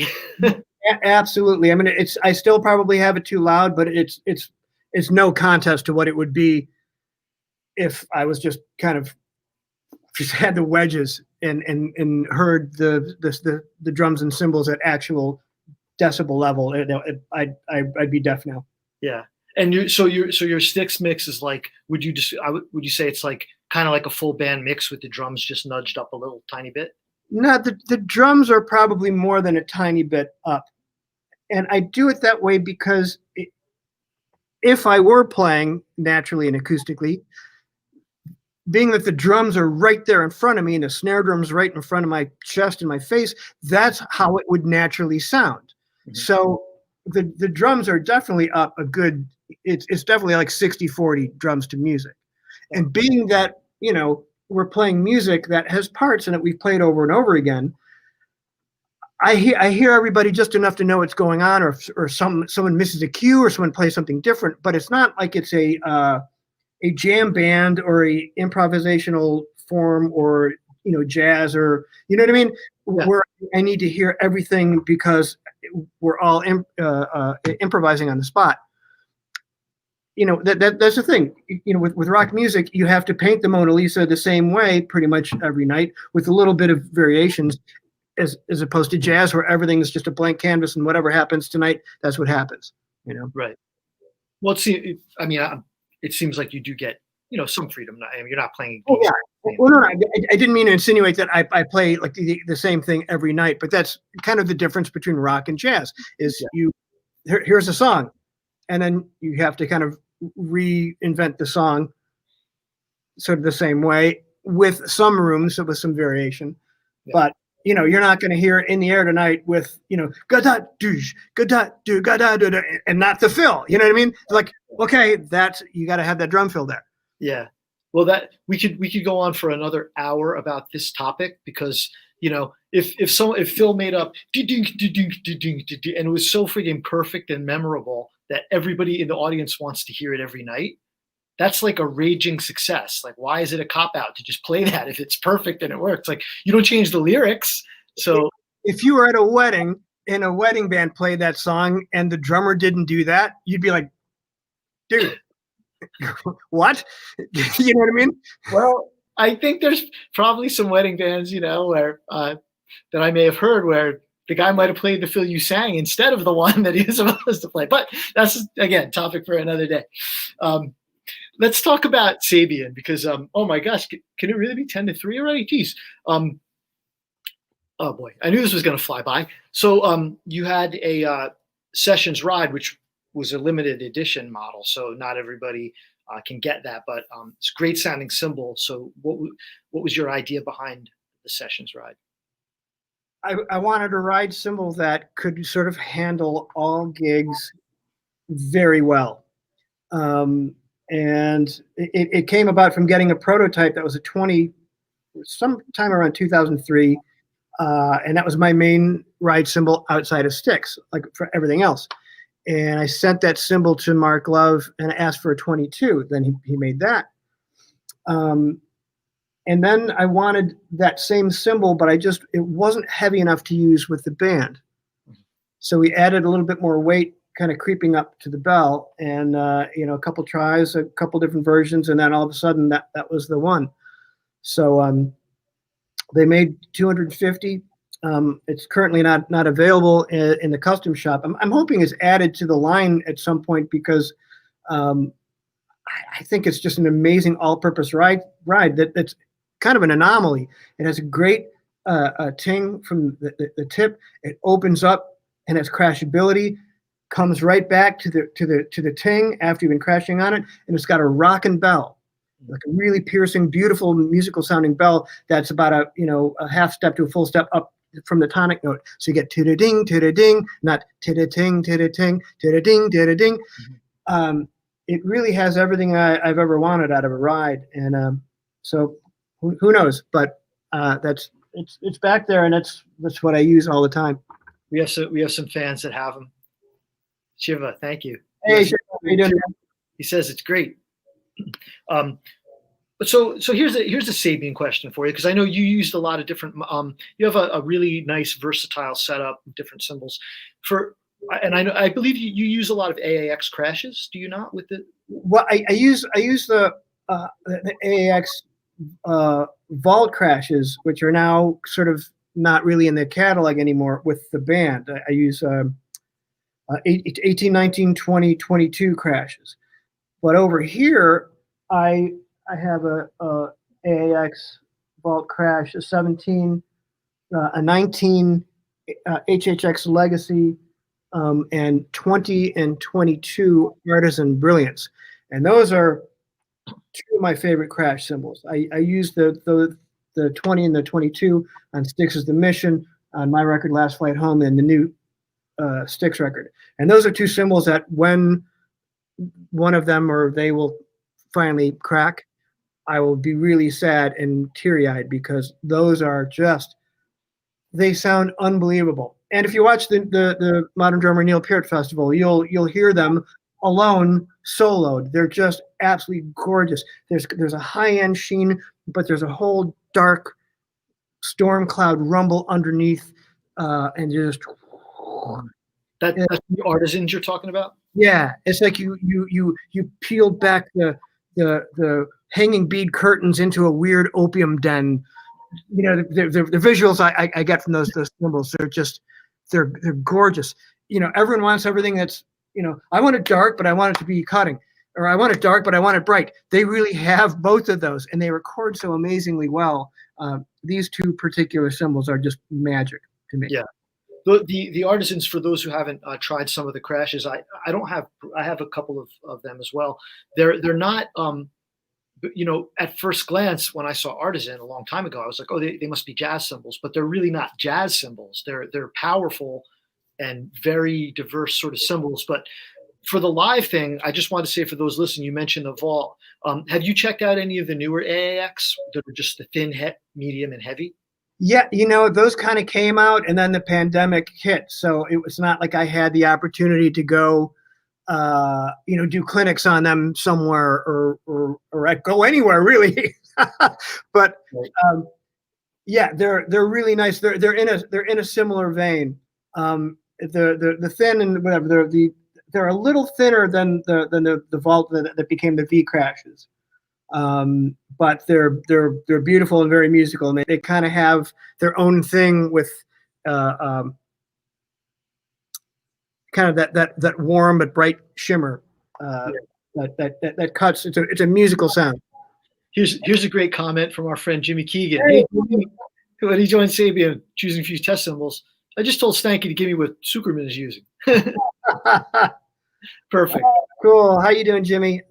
Absolutely. I mean, I still probably have it too loud, but it's no contest to what it would be if I was just kind of just had the wedges and heard the drums and cymbals at actual decibel level. I'd be deaf now. Yeah. And your sticks mix is like, would you say it's like kind of like a full band mix with the drums just nudged up a little tiny bit? No, the drums are probably more than a tiny bit up. And I do it that way because if I were playing naturally and acoustically, being that the drums are right there in front of me and the snare drum's right in front of my chest and my face, that's how it would naturally sound. Mm-hmm. So the drums are definitely up a good, it's definitely like 60-40 drums to music. And being that, we're playing music that has parts and that we've played over and over again, I hear everybody just enough to know what's going on, or someone misses a cue or someone plays something different, but it's not like it's a jam band or a improvisational form or jazz, or you know what I mean, yeah. Where I need to hear everything because we're all improvising on the spot. That's the thing. With rock music, you have to paint the Mona Lisa the same way pretty much every night with a little bit of variations, as opposed to jazz where everything is just a blank canvas and whatever happens tonight, that's what happens. Right. Well, it seems like you do get some freedom. You're not playing. Oh yeah. Well, no, I didn't mean to insinuate that I play like the same thing every night, but that's kind of the difference between rock and jazz. Is here's a song, and then you have to kind of reinvent the song sort of the same way with some rooms with some variation. Yeah. But you're not going to hear In the Air Tonight with ga-da douche, ga-da do, ga-da do, and not the fill. You know what I mean? Like, okay, that's, you got to have that drum fill there. Yeah. Well, that we could go on for another hour about this topic, because if Phil made up and it was so freaking perfect and memorable that everybody in the audience wants to hear it every night, that's like a raging success. Like, why is it a cop-out to just play that if it's perfect and it works? Like, you don't change the lyrics. So if you were at a wedding and a wedding band played that song and the drummer didn't do that, you'd be like, dude, what? You know what I mean? Well, I think there's probably some wedding bands, where that I may have heard where the guy might have played the fill you sang instead of the one that he was supposed to play. But that's, again, topic for another day. Let's talk about Sabian, because oh my gosh, can it really be 10-3 already? Geez. Oh boy, I knew this was going to fly by. So you had a Sessions ride, which was a limited edition model, so not everybody can get that. But it's a great sounding cymbal. So what was your idea behind the Sessions ride? I wanted a ride cymbal that could sort of handle all gigs very well. And it came about from getting a prototype that was a 20, sometime around 2003. And that was my main ride cymbal outside of sticks, like for everything else. And I sent that cymbal to Mark Love and asked for a 22. Then he made that. And then I wanted that same cymbal, but it wasn't heavy enough to use with the band. So we added a little bit more weight, kind of creeping up to the bell, and a couple tries, a couple different versions, and then all of a sudden that was the one. So they made 250. It's currently not available in the custom shop. I'm hoping it's added to the line at some point, because I think it's just an amazing all-purpose ride that's kind of an anomaly. It has a great ting from the tip. It opens up and has crashability, comes right back to the ting after you've been crashing on it, and it's got a rockin' bell, like a really piercing, beautiful, musical sounding bell that's about a half step to a full step up from the tonic note. So you get tida-ding, tida-ding, not tida-ting, tida-ting, tida-ding, tida-ding. It really has everything I've ever wanted out of a ride, and so who knows? But it's back there, and that's what I use all the time. We have some fans that have them. Shiva, thank you. Hey, Shiva, how you doing? He says it's great. So here's a Sabian question for you, because I know you used a lot of different. You have a really nice versatile setup of different cymbals and I believe you use a lot of AAX crashes. Do you not with it? Well, I use the AAX vault crashes, which are now sort of not really in the catalog anymore with the band. I use 18, 19, 20, 22 crashes. But over here, I have a AAX vault crash, a 17, a 19 HHX Legacy, and 20 and 22 Artisan Brilliance. And those are two of my favorite crash cymbals. I use the 20 and the 22 on Styx Is the Mission, on my record Last Flight Home, and the new Styx record. And those are two cymbals that when one of them or they will finally crack, I will be really sad and teary-eyed, because those are just, they sound unbelievable. And if you watch the Modern Drummer Neil Peart Festival, you'll hear them alone, soloed. They're just absolutely gorgeous. There's a high-end sheen, but there's a whole dark storm cloud rumble underneath, and just that's the Artisans you're talking about. Yeah, it's like you peeled back the hanging bead curtains into a weird opium den. The visuals I get from those cymbals, they're gorgeous. Everyone wants everything that's, I want it dark, but I want it to be cutting, or I want it dark, but I want it bright. They really have both of those, and they record so amazingly well. These two particular cymbals are just magic to me. Yeah. The Artisans, for those who haven't tried some of the crashes, I have a couple of them as well. They're not, at first glance, when I saw Artisan a long time ago, I was like, oh, they must be jazz cymbals, but they're really not jazz cymbals. They're powerful and very diverse sort of cymbals. But for the live thing, I just want to say, for those listening, you mentioned the vault. Have you checked out any of the newer AAX that are just the thin, medium, and heavy? Yeah, those kind of came out, and then the pandemic hit. So it was not like I had the opportunity to go, do clinics on them somewhere or go anywhere really. But yeah, they're really nice. They're in a similar vein. The thin and whatever, they're a little thinner than the vault that became the V crashes. But they're beautiful and very musical, and they kind of have their own thing with kind of that warm but bright shimmer that cuts. It's a musical sound. Here's a great comment from our friend Jimmy Keegan. Hey, when he joined Sabian, choosing a few test cymbals, I just told Stanky to give me what Sucherman is using. Perfect. Cool. How you doing, Jimmy?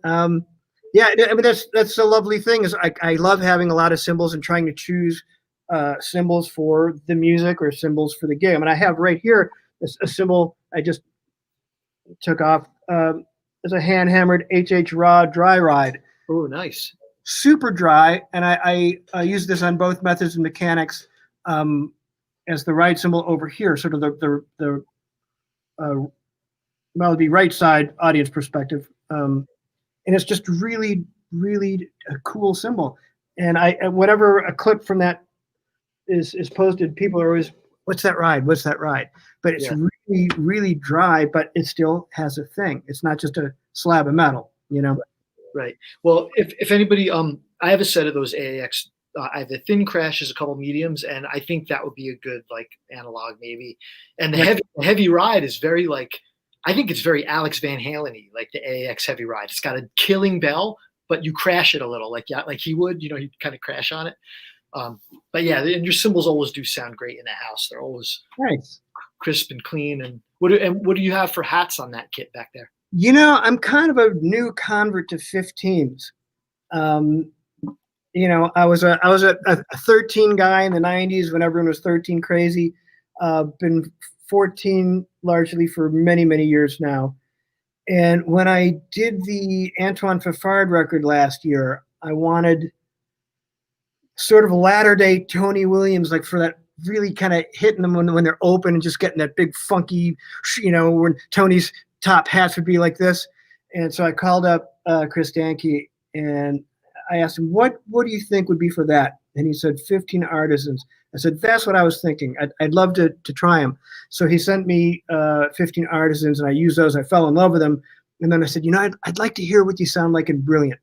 Yeah, I mean that's a lovely thing. Is I love having a lot of cymbals and trying to choose cymbals for the music or cymbals for the gig. I mean, I have right here a cymbal I just took off. It's a hand hammered HH Raw dry ride. Oh, nice. Super dry, and I use this on both methods and mechanics as the ride cymbal over here, sort of the melody right side audience perspective. And it's just really, really a cool cymbal. And whenever a clip from that is posted, people are always, "What's that ride? What's that ride?" But it's really, really dry, but it still has a thing. It's not just a slab of metal, you know. Right. Well, if anybody, I have a set of those AAX. I have the thin crashes, a couple mediums, and I think that would be a good like analog maybe. And the heavy ride is very like, I think it's very Alex Van Halen-y, like the AAX heavy ride. It's got a killing bell, but you crash it a little, like he would, you know, he'd kind of crash on it. But yeah, and your cymbals always do sound great in the house. They're always nice, crisp and clean. And what do you have for hats on that kit back there? You know, I'm kind of a new convert to 15s. You know, I was a 13 guy in the 90s when everyone was 13 crazy. Been 14 largely for many, many years now. And when I did the Antoine Fafard record last year, I wanted sort of latter day Tony Williams, like for that really kind of hitting them when they're open and just getting that big funky, you know, when Tony's top hats would be like this. And so I called up Chris Danke and I asked him, what do you think would be for that? And he said, 15 Artisans. I said, that's what I was thinking. I'd love to try them. So he sent me 15 Artisans and I used those. I fell in love with them. And then I said, you know, I'd like to hear what you sound like in Brilliant.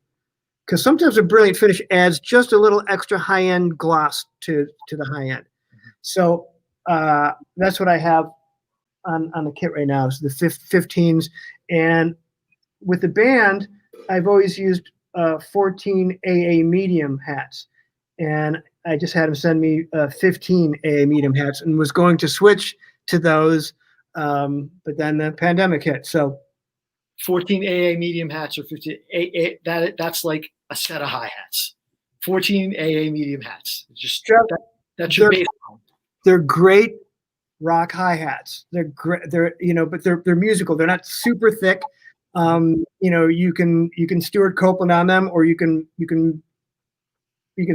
Because sometimes a Brilliant finish adds just a little extra high-end gloss to the high end. So that's what I have on the kit right now, is the 15s. And with the band, I've always used 14 AA medium hats. And I just had him send me 15 AA medium hats and was going to switch to those, but then the pandemic hit. So 14 AA medium hats or 15 AA, that's like a set of hi-hats. 14 AA medium hats. Just that's your bass. They're great rock hi-hats. They're great. They're, you know, but they're musical. They're not super thick. You know, you can Stuart Copeland on them, or you can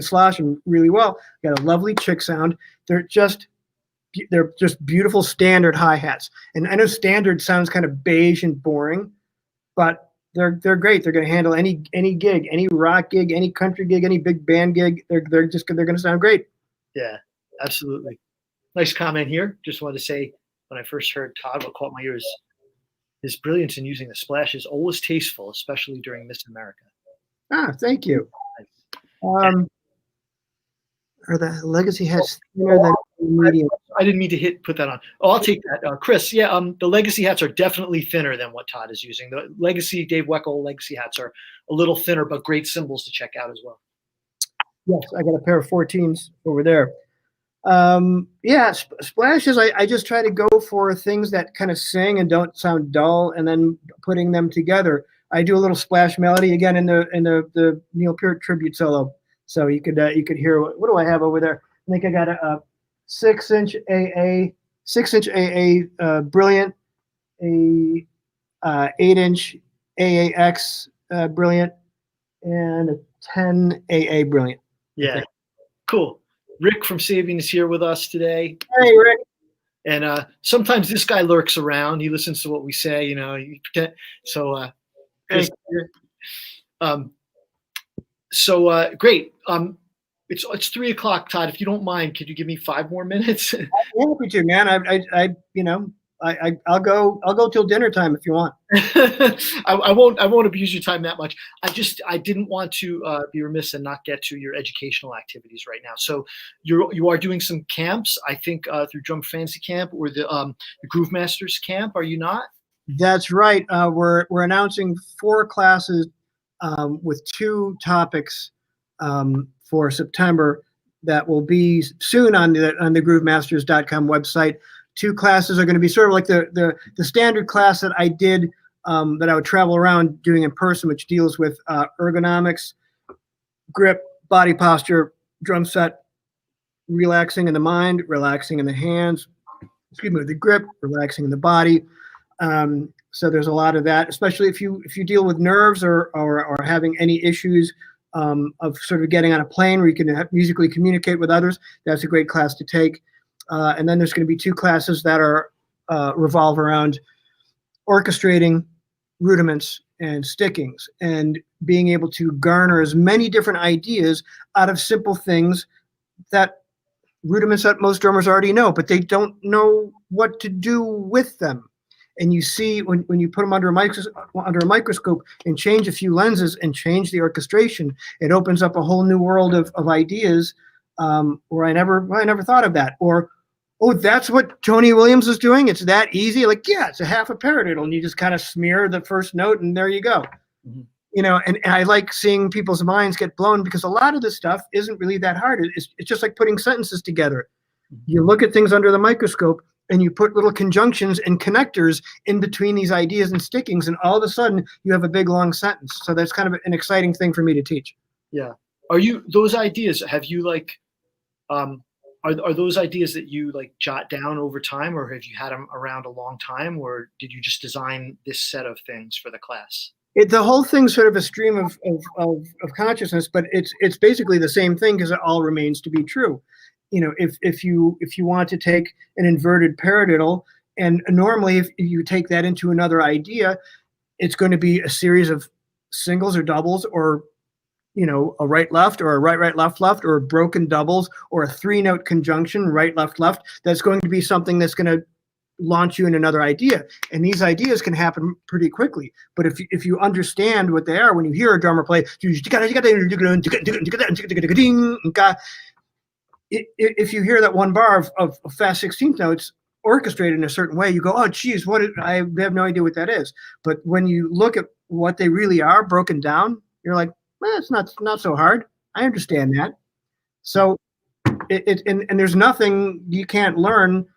slosh them really well. Got a lovely chick sound. They're just beautiful standard hi-hats. And I know standard sounds kind of beige and boring, but they're great. They're going to handle any gig, any rock gig, any country gig, any big band gig. They're going to sound great. Yeah, absolutely. Nice comment here. Just wanted to say, when I first heard Todd, what caught my ears, his brilliance in using the splash is always tasteful, especially during Miss America. Ah, thank you. Are the legacy hats thinner than medium? I didn't mean to put that on. Oh, I'll take that. Chris, yeah, the legacy hats are definitely thinner than what Todd is using. The legacy, Dave Weckl legacy hats are a little thinner, but great cymbals to check out as well. Yes, I got a pair of 14s over there. Yeah, splashes, I just try to go for things that kind of sing and don't sound dull, and then putting them together. I do a little splash melody again in the Neil Peart tribute solo. So you could hear, what do I have over there? I think I got a 6-inch AA Brilliant, a 8-inch AAX Brilliant, and a 10 AA Brilliant. Yeah, cool. Rick from Sabian is here with us today. Hey, Rick. And sometimes this guy lurks around. He listens to what we say, you know. So, great. It's 3 o'clock, Todd. If you don't mind, could you give me 5 more minutes? I'm happy to, man. I'll go till dinner time if you want. I won't abuse your time that much. I didn't want to be remiss and not get to your educational activities right now. So you are doing some camps, I think, through Drum Fancy Camp or the Groove Masters Camp. Are you not? That's right. We're announcing 4 classes with 2 topics for September that will be soon on the groovemasters.com website. 2 classes are going to be sort of like the standard class that I did that I would travel around doing in person, which deals with ergonomics, grip, body posture, drum set, relaxing in the mind, relaxing in the hands, the grip, relaxing in the body. So there's a lot of that, especially if you deal with nerves or having any issues of sort of getting on a plane where you can musically communicate with others. That's a great class to take. And then there's going to be 2 classes that are revolve around orchestrating rudiments and stickings and being able to garner as many different ideas out of simple things, that rudiments that most drummers already know, but they don't know what to do with them. And you see when you put them under a microscope and change a few lenses and change the orchestration, it opens up a whole new world of ideas where I never thought of that. Or, oh, that's what Tony Williams is doing. It's that easy. Like, yeah, it's a half a paradiddle, and you just kind of smear the first note, and there you go. Mm-hmm. You know, and I like seeing people's minds get blown, because a lot of this stuff isn't really that hard. It's just like putting sentences together. Mm-hmm. You look at things under the microscope, and you put little conjunctions and connectors in between these ideas and stickings, and all of a sudden you have a big long sentence. So that's kind of an exciting thing for me to teach. Yeah. Are you, those ideas, have you like, are those ideas that you like jot down over time, or have you had them around a long time, or did you just design this set of things for the class? The whole thing's sort of a stream of consciousness, but it's basically the same thing, because it all remains to be true. You know, if you want to take an inverted paradiddle, and normally if you take that into another idea, it's going to be a series of singles or doubles, or, you know, a right left, or a right left left, or broken doubles, or a 3-note conjunction, right left left. That's going to be something that's going to launch you in another idea, and these ideas can happen pretty quickly. But if you understand what they are, when you hear a drummer play, if you hear that one bar of fast 16th notes orchestrated in a certain way, you go, oh geez, I have no idea what that is. But when you look at what they really are broken down, you're like, well, it's not so hard. I understand that. So and there's nothing you can't learn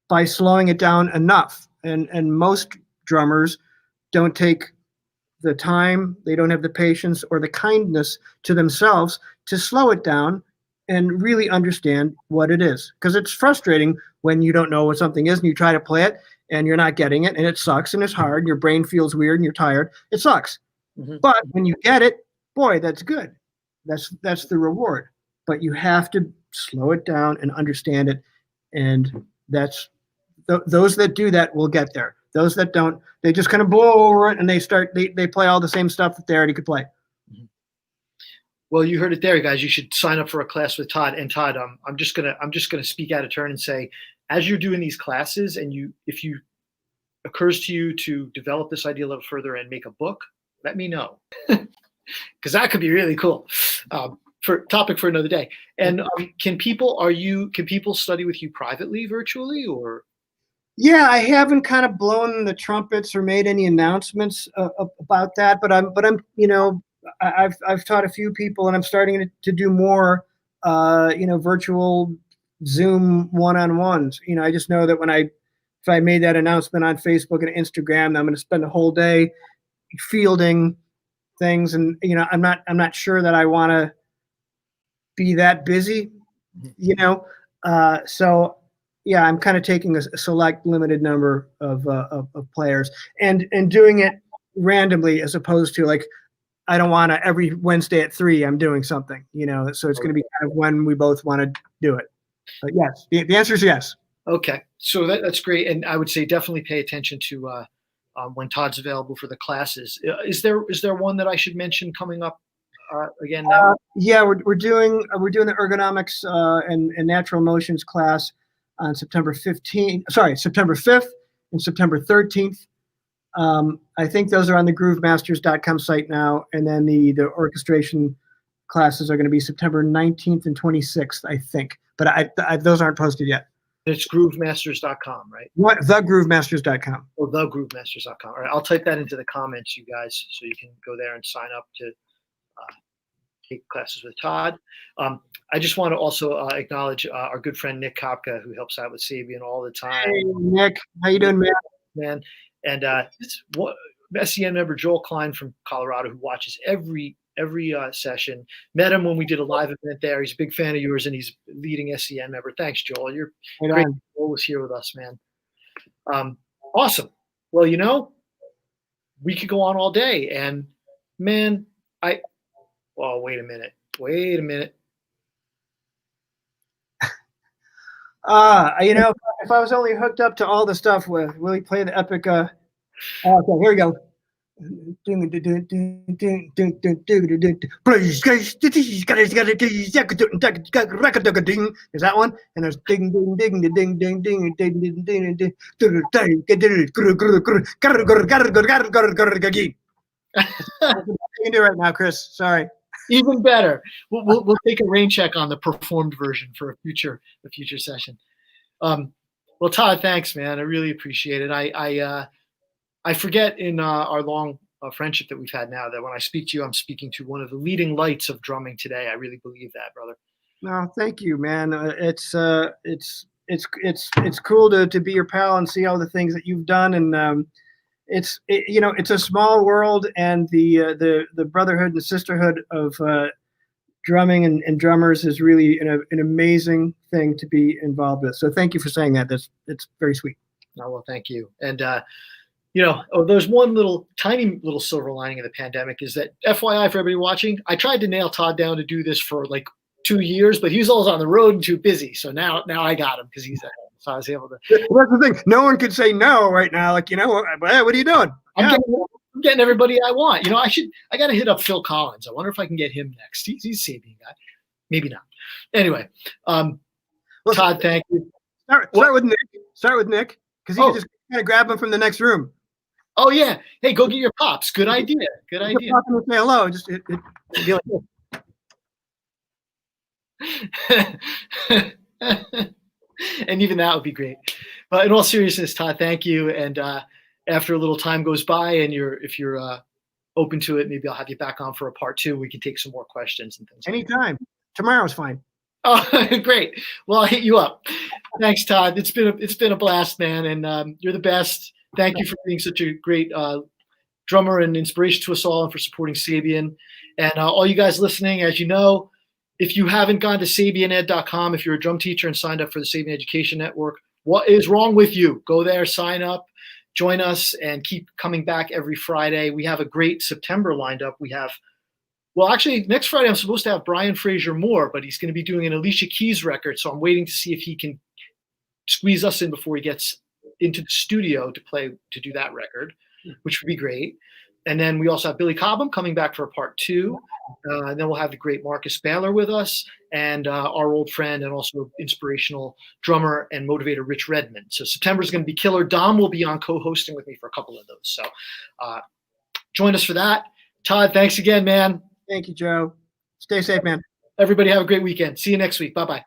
by slowing it down enough. And most drummers don't take the time, they don't have the patience or the kindness to themselves to slow it down and really understand what it is. Because it's frustrating when you don't know what something is and you try to play it and you're not getting it, and it sucks and it's hard, and your brain feels weird and you're tired. It sucks. Mm-hmm. But when you get it, boy, that's good. That's the reward. But you have to slow it down and understand it. And that's those that do that will get there. Those that don't, they just kind of blow over it, and they play all the same stuff that they already could play. Mm-hmm. Well, you heard it there, guys. You should sign up for a class with Todd. And Todd, I'm just gonna speak out of turn and say, as you're doing these classes, and if you occurs to you to develop this idea a little further and make a book, let me know, because that could be really cool. For topic for another day. And can people study with you privately, virtually, or? Yeah, I haven't kind of blown the trumpets or made any announcements about that, but I'm I've taught a few people, and I'm starting to do more virtual Zoom one-on-ones. You know, I just know that if I made that announcement on Facebook and Instagram, I'm going to spend the whole day fielding things, and I'm not sure that I want to be that busy, so yeah, I'm kind of taking a select limited number of players and doing it randomly, as opposed to like, I don't want to every Wednesday at 3 I'm doing something, so it's going to be kind of when we both want to do it. But yes, the answer is yes. Okay, so that's great. And I would say definitely pay attention to when Todd's available for the classes. Is there one that I should mention coming up again now? Yeah, we're doing the ergonomics and natural motions class on September 5th and September 13th. I think those are on the groovemasters.com site now, and then the orchestration classes are going to be September 19th and 26th, I think. But those aren't posted yet. It's groovemasters.com, right? What? Thegroovemasters.com. Oh, thegroovemasters.com. All right, I'll type that into the comments, you guys, so you can go there and sign up to take classes with Todd. I just want to also acknowledge our good friend Nick Kopka, who helps out with Sabian all the time. Hey, Nick. How you doing, man? Man. And SEN member Joel Klein from Colorado, who watches every session. Met him when we did a live event there. He's a big fan of yours, and he's a leading SEN member. Thanks, Joel. You're great. Joel was here with us, man. Awesome. Well, you know, we could go on all day, and man, oh, wait a minute. You know, if I was only hooked up to all the stuff with Willie play the epic. Okay, here we go. Is that one? And there's ding ding ding ding ding ding ding ding ding ding ding. You can do right now, Chris. Sorry. Even better. We'll take a rain check on the performed version for a future session. Well, Todd, thanks, man. I really appreciate it. I forget in our long friendship that we've had now that when I speak to you, I'm speaking to one of the leading lights of drumming today. I really believe that, brother. No, thank you, man. It's cool to be your pal and see all the things that you've done, and you know, it's a small world, and the brotherhood and sisterhood of drumming and drummers is really an amazing thing to be involved with. So thank you for saying that. It's very sweet. Oh, well, thank you. And you know, there's one tiny little silver lining of the pandemic is that, FYI for everybody watching, I tried to nail Todd down to do this for like 2 years, but he was always on the road and too busy. So now I got him because he's at home. So I was able to. Well, that's the thing. No one could say no right now. Like, you know, what are you doing? I'm getting everybody I want. You know, I got to hit up Phil Collins. I wonder if I can get him next. He's a Sabian guy. Maybe not. Anyway, Todd, thank you. Start with Nick, because he can just kind of grab him from the next room. Oh yeah. Hey, go get your pops. Good idea. Good idea. Pop him and say hello. Just be like, and even that would be great. But in all seriousness, Todd, thank you. And after a little time goes by, and if you're open to it, maybe I'll have you back on for a part 2. We can take some more questions and things. Anytime. Like tomorrow's fine. Oh, great. Well, I'll hit you up. Thanks, Todd. It's been a blast, man. And you're the best. Thank you for being such a great drummer and inspiration to us all, and for supporting Sabian. And all you guys listening, as you know, if you haven't gone to sabianed.com, if you're a drum teacher and signed up for the Sabian Education Network, what is wrong with you? Go there, sign up, join us, and keep coming back every Friday. We have a great September lined up. Actually, next Friday I'm supposed to have Brian Fraser Moore, but he's going to be doing an Alicia Keys record, so I'm waiting to see if he can squeeze us in before he gets into the studio to do that record, which would be great. And then we also have Billy Cobham coming back for a part 2. And then we'll have the great Marcus Baylor with us, and our old friend and also inspirational drummer and motivator Rich Redmond. So September is going to be killer. Dom will be on co-hosting with me for a couple of those. So join us for that. Todd, thanks again, man. Thank you, Joe. Stay safe, man. Everybody have a great weekend. See you next week. Bye-bye.